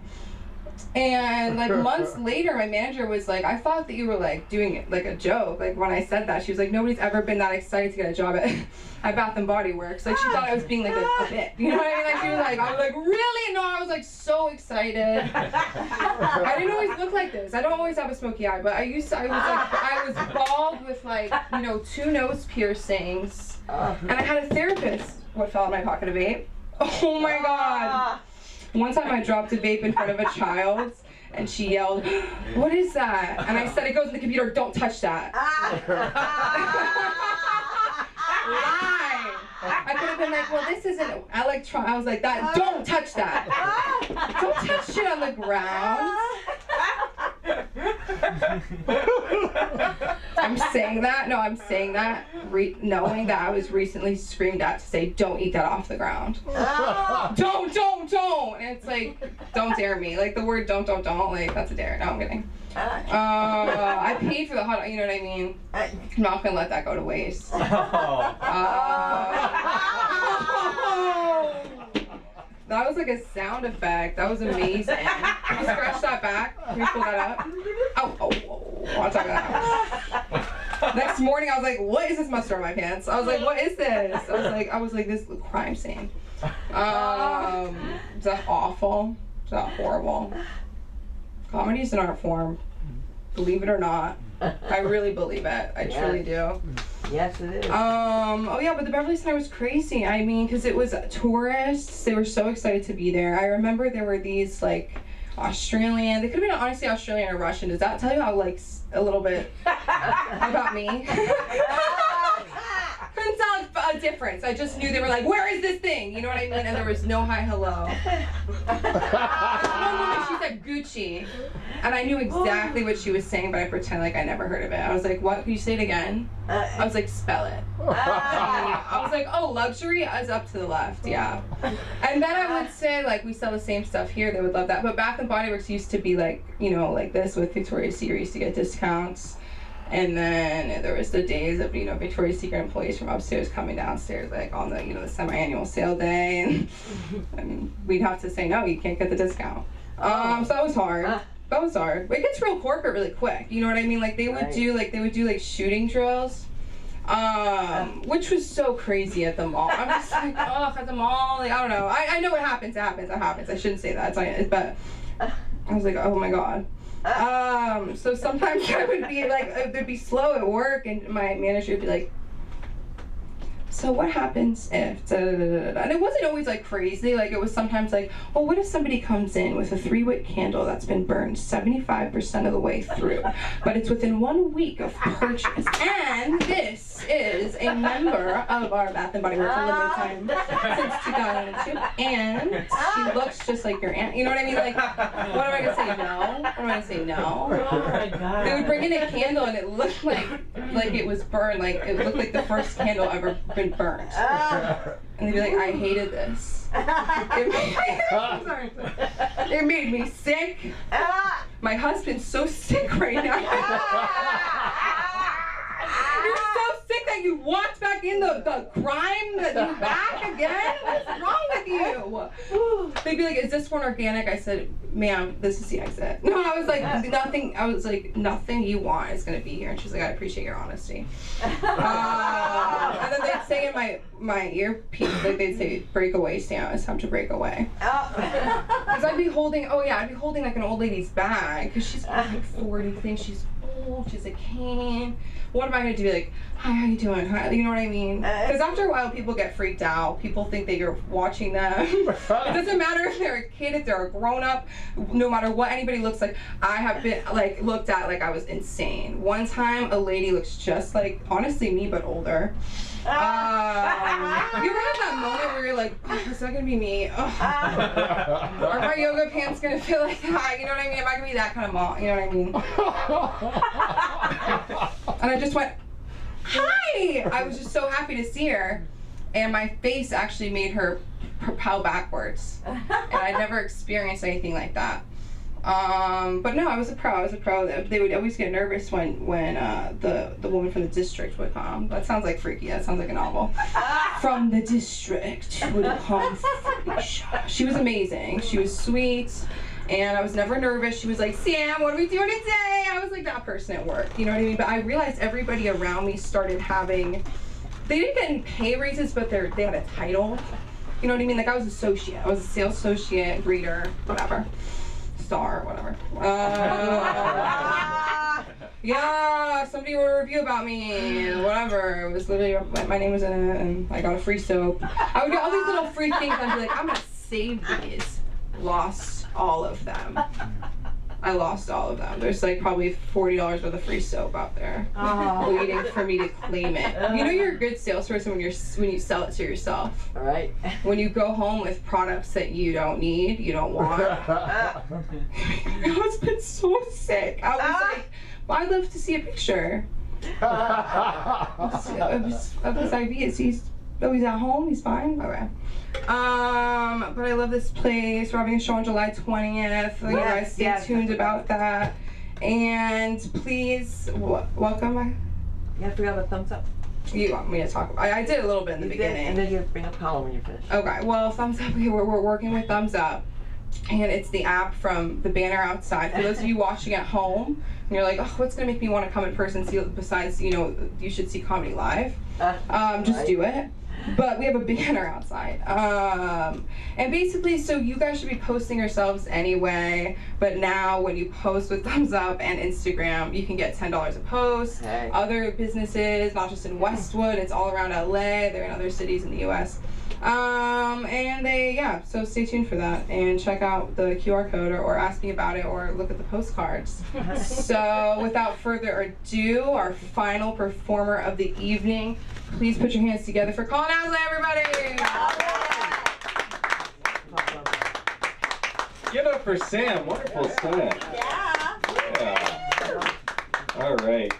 And like months later, my manager was like, I thought that you were like doing it like a joke. Like when I said that, she was like, nobody's ever been that excited to get a job at Bath and Body Works. Like she thought I was being like a bit. You know what I mean? Like she was like, I was like, really? No, I was like so excited. I didn't always look like this. I don't always have a smoky eye, but I was bald with like, you know, 2 nose piercings. And I had a therapist what fell in my pocket of vape. Oh my God. One time I dropped a vape in front of a child and she yelled, what is that? And I said, it goes in the computer, don't touch that. Lie. I could have been like, well, this isn't electron. I was like, that, don't touch that. Don't touch shit on the ground. I'm saying that, knowing that I was recently screamed at to say, don't eat that off the ground. Don't. And it's like, don't dare me. Like the word don't, like that's a dare. No, I'm kidding. I paid for the hot, you know what I mean? I'm not gonna let that go to waste. That was like a sound effect. That was amazing. Can you scratch that back? Can you pull that up? Oh. I'll talk about that. Next morning, I was like, what is this mustard on my pants? I was like, what is this? I was like, this is a crime scene. Is that awful? Is that horrible? Comedy's an art form. Believe it or not. I really believe it. I truly do.
Yes, it is.
Oh yeah, but the Beverly Center was crazy. I mean, because it was tourists. They were so excited to be there. I remember there were these like Australian. They could have been honestly Australian or Russian. Does that tell you how like a little bit about me? Couldn't tell a difference. I just knew they were like, where is this thing? You know what I mean? And there was no hi, hello. One woman, she said Gucci. And I knew exactly what she was saying, but I pretend like I never heard of it. I was like, what? Can you say it again? I was like, spell it. I was like, oh, luxury is up to the left, yeah. And then I would say, like, we sell the same stuff here. They would love that. But Bath and Body Works used to be like, you know, like this with Victoria's Secret. Used to get discounts. And then there was the days of, you know, Victoria's Secret employees from upstairs coming downstairs, like on the, you know, the semi-annual sale day, and we'd have to say, no, you can't get the discount. So that was hard. That was hard. It gets real corporate really quick. You know what I mean? Like they would do like shooting drills, which was so crazy at the mall. I'm just like, oh, at the mall, like I don't know. I know it happens. It happens. I shouldn't say that, but I was like, oh my God. So sometimes I would be like, they'd be slow at work, and my manager would be like, so what happens if, and it wasn't always like crazy, like it was sometimes like, well, what if somebody comes in with a 3-wick candle that's been burned 75% of the way through, but it's within 1 week of purchase, and this is a member of our Bath and Body Works Unlimited time since 2002, and she looks just like your aunt, you know what I mean? Like, what am I gonna say, no? What am I gonna say, no?
Oh my God.
They would bring in a candle and it looked like it was burned, like it looked like the first candle ever been burnt. And they'd be like, I hated this. It made me sick. My husband's so sick right now. You're so sick that you walked back in the crime that you back again? What's wrong with you? They'd be like, is this one organic? I said, ma'am, this is the exit. No, I was like, nothing. I was like, nothing you want is gonna be here. And she's like, I appreciate your honesty. And then they'd say in my earpiece, like they'd say, break away, Sam. It's time to break away. Because I'd be holding like an old lady's bag, because she's like 40, thinks she's old, she's a cane. What am I gonna do? Like, hi, how you doing? Hi, you know what I mean? Because after a while, people get freaked out. People think that you're watching them. It doesn't matter if they're a kid, if they're a grown-up, no matter what anybody looks like. I have been like looked at like I was insane. One time, a lady looks just like, honestly, me, but older. You ever have that moment where you're like, oh, it's not gonna be me. Are my yoga pants gonna feel like that? You know what I mean? Am I gonna be that kind of mom? You know what I mean? And I just went, hi! I was just so happy to see her. And my face actually made her propel backwards. And I'd never experienced anything like that. But no, I was a pro. They would always get nervous when the woman from the district would come. That sounds like freaky. That sounds like a novel. From the district would come. She was amazing. She was sweet. And I was never nervous. She was like, Sam, what are we doing today? I was like that person at work. You know what I mean? But I realized everybody around me started having, they didn't get any pay raises, but they had a title. You know what I mean? Like I was associate. I was a sales associate, greeter, whatever. Star, whatever. Yeah, somebody wrote a review about me, whatever. It was literally, my name was in it, and I got a free soap. I would get all these little free things, and I'd be like, I'm gonna save these. Lost all of them. I lost all of them. There's like probably $40 worth of free soap out there, waiting for me to claim it. You know you're a good salesperson when you sell it to yourself.
All right.
When you go home with products that you don't need, you don't want. My husband's so sick. I was like, well, I'd love to see a picture of his IV. He's at home. He's fine. Okay. But I love this place. We're having a show on July 20th. You guys stay tuned about that. And please welcome.
You gotta figure out a thumbs up.
You want me to talk about? I did a little bit in the beginning.
And then you bring up Colin when you're finished.
Okay. Well, Thumbs Up. We're working with Thumbs Up, and it's the app from the banner outside. For those of you watching at home, and you're like, oh, what's gonna make me want to come in person? See, besides, you should see comedy live. Just do it. But we have a banner outside. And basically, so you guys should be posting yourselves anyway, but now when you post with Thumbs Up and Instagram, you can get $10 a post.
Okay.
Other businesses, not just in Westwood, it's all around LA, they're in other cities in the US. So stay tuned for that and check out the QR code or ask me about it or look at the postcards. So without further ado, our final performer of the evening, please put your hands together for Colin Asley, everybody!
Give it up for Sam, wonderful set. Yeah. All right.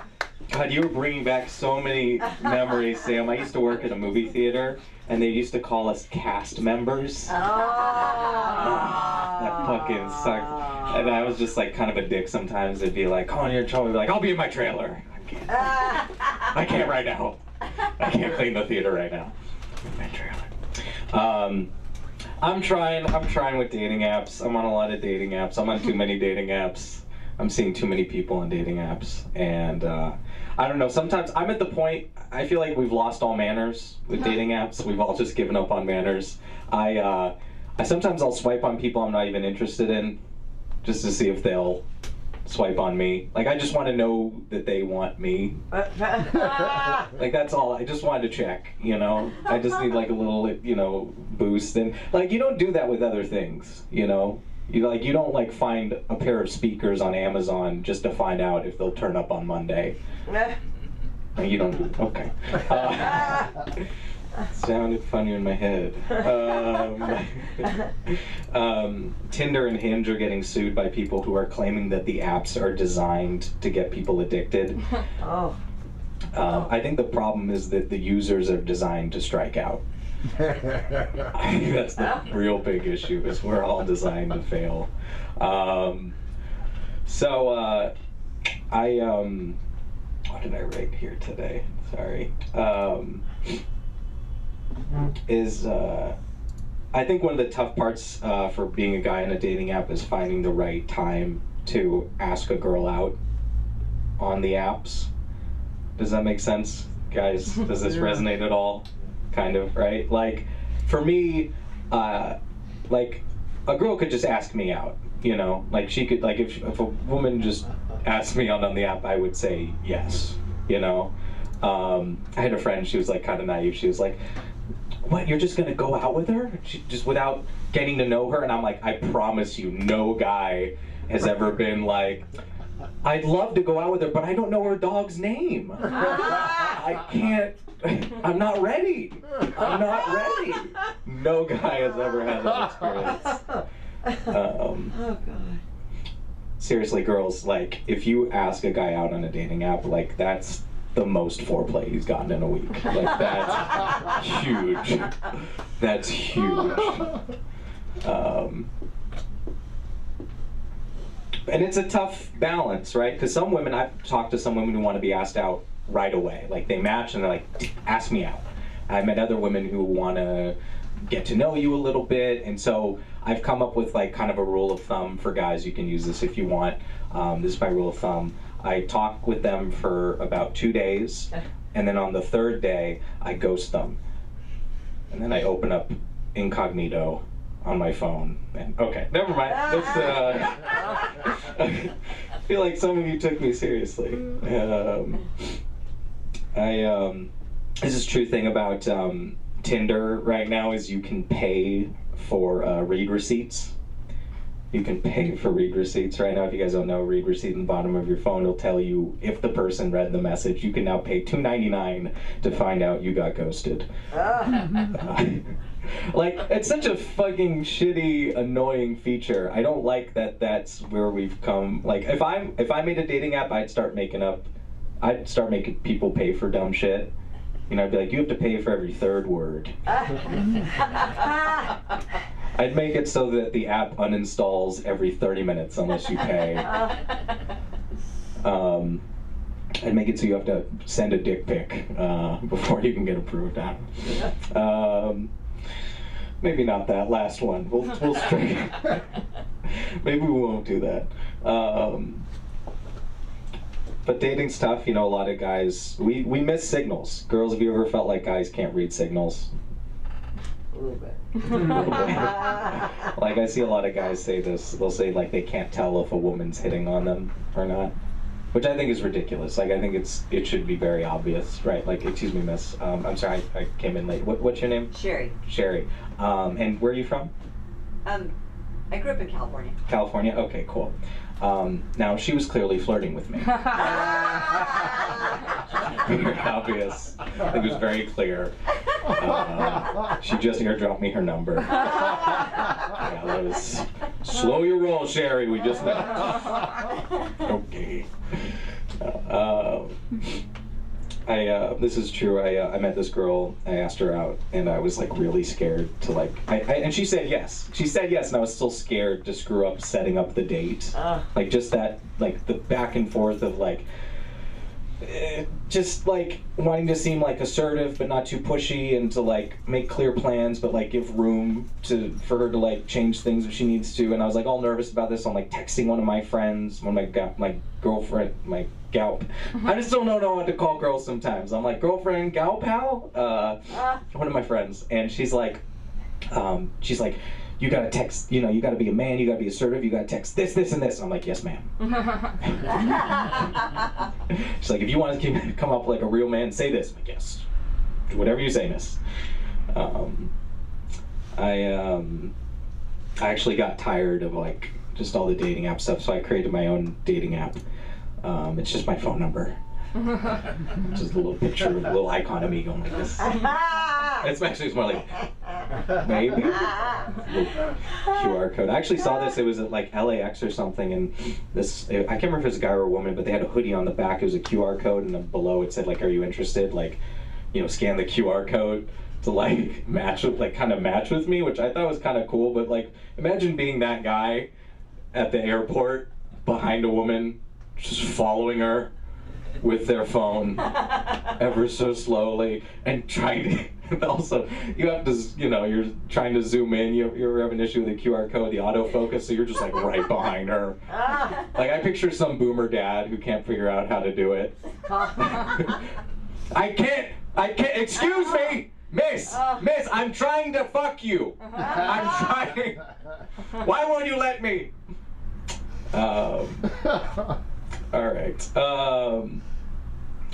God, you were bringing back so many memories, Sam. I used to work at a movie theater, and they used to call us cast members. That fucking sucked. And I was just like kind of a dick sometimes. It'd be like, oh, you're in trouble. I'd be like, I'll be in my trailer. I can't right now. I can't clean the theater right now. My trailer. I'm trying with dating apps. I'm on a lot of dating apps. I'm on too many dating apps. I'm seeing too many people on dating apps, and I don't know, sometimes I'm at the point, I feel like we've lost all manners with dating apps. We've all just given up on manners. I sometimes I'll swipe on people I'm not even interested in, just to see if they'll swipe on me. Like, I just want to know that they want me. Like, that's all. I just wanted to check, I just need like a little, boost. And like, you don't do that with other things, You don't like find a pair of speakers on Amazon just to find out if they'll turn up on Monday. You don't. Okay. Sounded funnier in my head. Tinder and Hinge are getting sued by people who are claiming that the apps are designed to get people addicted. I think the problem is that the users are designed to strike out. I think that's the real big issue, is we're all designed to fail. What did I write here today? Sorry. I think one of the tough parts for being a guy in a dating app is finding the right time to ask a girl out on the apps. Does that make sense, guys? Does this resonate at all? Kind of, right? Like, for me, like, a girl could just ask me out, Like, she could, like, if a woman just asked me out on the app, I would say yes, I had a friend, she was, like, kind of naive. She was like, what, you're just gonna go out with her? Just without getting to know her? And I'm like, I promise you, no guy has ever been like, I'd love to go out with her, but I don't know her dog's name. I can't, I'm not ready. I'm not ready. No guy has ever had that experience. Oh, God. Seriously, girls, like, if you ask a guy out on a dating app, like, that's the most foreplay he's gotten in a week. Like, that's huge. That's huge. And it's a tough balance, right? Because some women, I've talked to some women who want to be asked out right away. Like, they match and they're like, ask me out. I've met other women who want to get to know you a little bit, and so I've come up with like kind of a rule of thumb for guys. You can use this if you want. This is my rule of thumb. I talk with them for about 2 days, and then on the third day, I ghost them. And then I open up incognito on my phone. And, okay, never mind. I feel like some of you took me seriously. This is a true thing about Tinder right now is you can pay for read receipts. You can pay for read receipts right now. If you guys don't know, read receipt in the bottom of your phone will tell you if the person read the message. You can now pay $2.99 to find out you got ghosted. Like, it's such a fucking shitty, annoying feature. I don't like that that's where we've come. Like, if I made a dating app, I'd start making people pay for dumb shit. You know, I'd be like, you have to pay for every third word. I'd make it so that the app uninstalls every 30 minutes unless you pay. I'd make it so you have to send a dick pic before you can get approved on. Maybe not that last one. We'll straight. Maybe we won't do that. But dating's tough. You know, a lot of guys, we miss signals. Girls, have you ever felt like guys can't read signals?
A little bit.
Like, I see a lot of guys say this. They'll say, like, they can't tell if a woman's hitting on them or not, which I think is ridiculous. Like, I think it should be very obvious, right? Like, excuse me, miss. I'm sorry, I came in late. What's your name?
Sherry.
Sherry. And where are you from?
I grew up in California.
California? Okay, cool. Now, she was clearly flirting with me. Very obvious. I think it was very clear. She just airdropped me her number. Yeah, that was... Slow your roll, Sherry. We just met. Okay. This is true. I met this girl. I asked her out, and I was like really scared to like. And she said yes. She said yes, and I was still scared to screw up setting up the date. Like just that, like the back and forth of like, just like wanting to seem like assertive but not too pushy, and to like make clear plans but like give room for her to like change things if she needs to. And I was like all nervous about this. I'm like texting one of my friends, my girlfriend, my gal. I just don't know what to call girls sometimes. I'm like, girlfriend, gal pal, one of my friends, and she's like, you gotta text, you know, you gotta be a man, you gotta be assertive, you gotta text this, and this. And I'm like, yes, ma'am. She's like, if you want to come up like a real man, say this. I'm like, yes. Do whatever you say, miss. I actually got tired of like just all the dating app stuff, so I created my own dating app. It's just my phone number. Just a little picture, a little icon of me going like this. It's more like, maybe? QR code. I actually saw this, it was at like LAX or something, and this, I can't remember if it was a guy or a woman, but they had a hoodie on the back, it was a QR code, and then below it said like, are you interested? Like, you know, scan the QR code to like match with, like kind of match with me, which I thought was kind of cool, but like, imagine being that guy at the airport behind a woman, just following her with their phone ever so slowly and trying to, also you have to, you know, you're trying to zoom in, you have an issue with the QR code, the autofocus, so you're just like right behind her. Like I picture some boomer dad who can't figure out how to do it. I can't, excuse me, miss, I'm trying to fuck you. I'm trying. Why won't you let me? All right.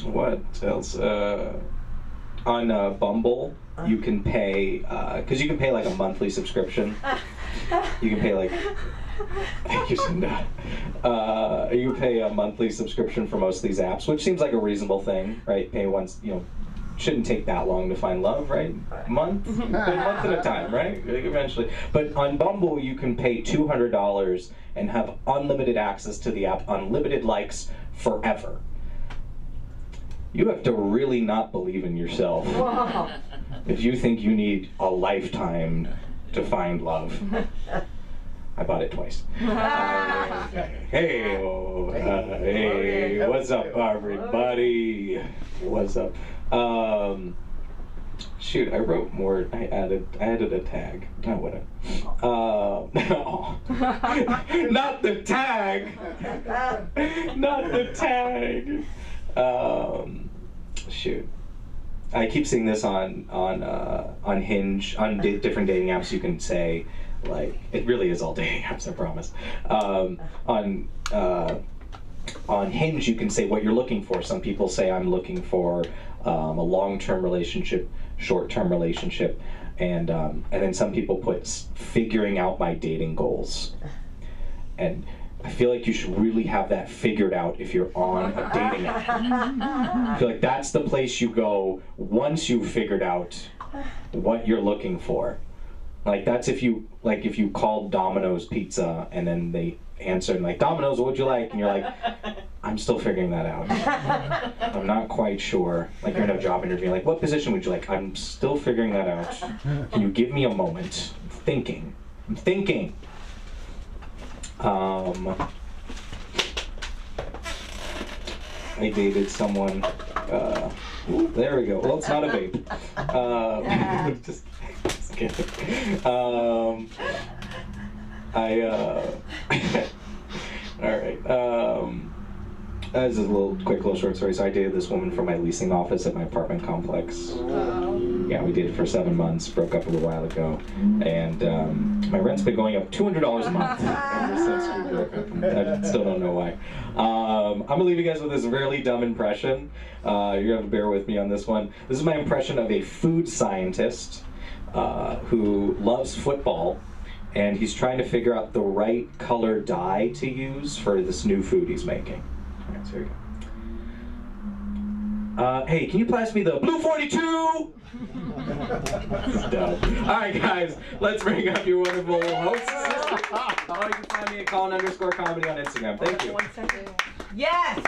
What else? On Bumble, you can pay, because you can pay like a monthly subscription. You can pay like, thank you, Cinda. You pay a monthly subscription for most of these apps, which seems like a reasonable thing, right? Pay once, you know, shouldn't take that long to find love, right? A month at a time, right? Eventually. But on Bumble, you can pay $200 and have unlimited access to the app, unlimited likes forever. you have to really not believe in yourself if you think you need a lifetime to find love. I bought it twice. Hey, what's up, everybody? What's up? Shoot, I wrote more. I added a tag. Oh, whatever. Not the tag. Not the tag. Shoot. I keep seeing this on Hinge, on different dating apps. You can say, like, it really is all dating apps, I promise. On Hinge, you can say what you're looking for. Some people say I'm looking for a long-term relationship, short-term relationship, and then some people put figuring out my dating goals. And I feel like you should really have that figured out if you're on a dating app. I feel like that's the place you go once you've figured out what you're looking for. Like, that's if you called Domino's Pizza and then they answered like, Domino's, what would you like? And you're like, I'm still figuring that out. I'm not quite sure. Like, you're in a job interview, like, what position would you like? I'm still figuring that out. Can you give me a moment? I'm thinking. I dated someone. There we go. Well, it's not a vape. Just kidding. All right. This is a quick little short story. So I dated this woman from my leasing office at my apartment complex. Yeah, we dated for 7 months, broke up a little while ago, and my rent's been going up $200 a month ever since we broke up. I still don't know why. I'm gonna leave you guys with this really dumb impression. You're gonna have to bear with me on this one. This is my impression of a food scientist who loves football, and he's trying to figure out the right color dye to use for this new food he's making. All right, so here we go. Hey, can you pass me the blue 42? All right, guys, let's bring up your wonderful hosts. You can find me at Colin_comedy on Instagram. Thank you.
1 second. Yes!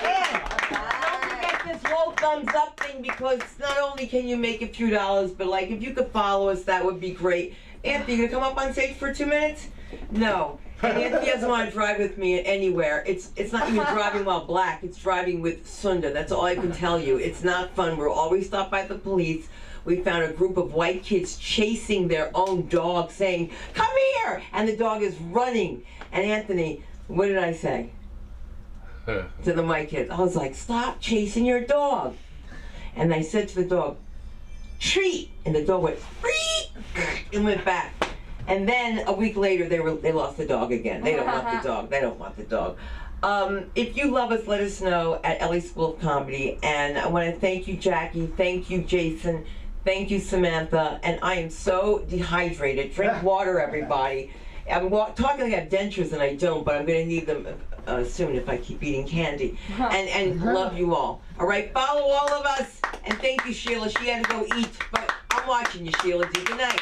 Yeah. Don't forget this whole thumbs up thing, because not only can you make a few dollars, but like if you could follow us, that would be great. Anthony, you gonna come up on stage for 2 minutes? No. And Anthony doesn't want to drive with me anywhere. It's not even driving while black. It's driving with Sunda. That's all I can tell you. It's not fun. We're always stopped by the police. We found a group of white kids chasing their own dog, saying, "Come here!" And the dog is running. And Anthony, what did I say to the white kids? I was like, "Stop chasing your dog." And I said to the dog, "Treat!" And the dog went, "Treat!" and went back. And then a week later, they lost the dog again. They don't want the dog. They don't want the dog. If you love us, let us know at LA School of Comedy. And I want to thank you, Jackie. Thank you, Jason. Thank you, Samantha. And I am so dehydrated. Drink water, everybody. I'm talking like I have dentures and I don't, but I'm going to need them soon if I keep eating candy. And love you all. All right, follow all of us. And thank you, Sheila. She had to go eat, but I'm watching you, Sheila. Good night.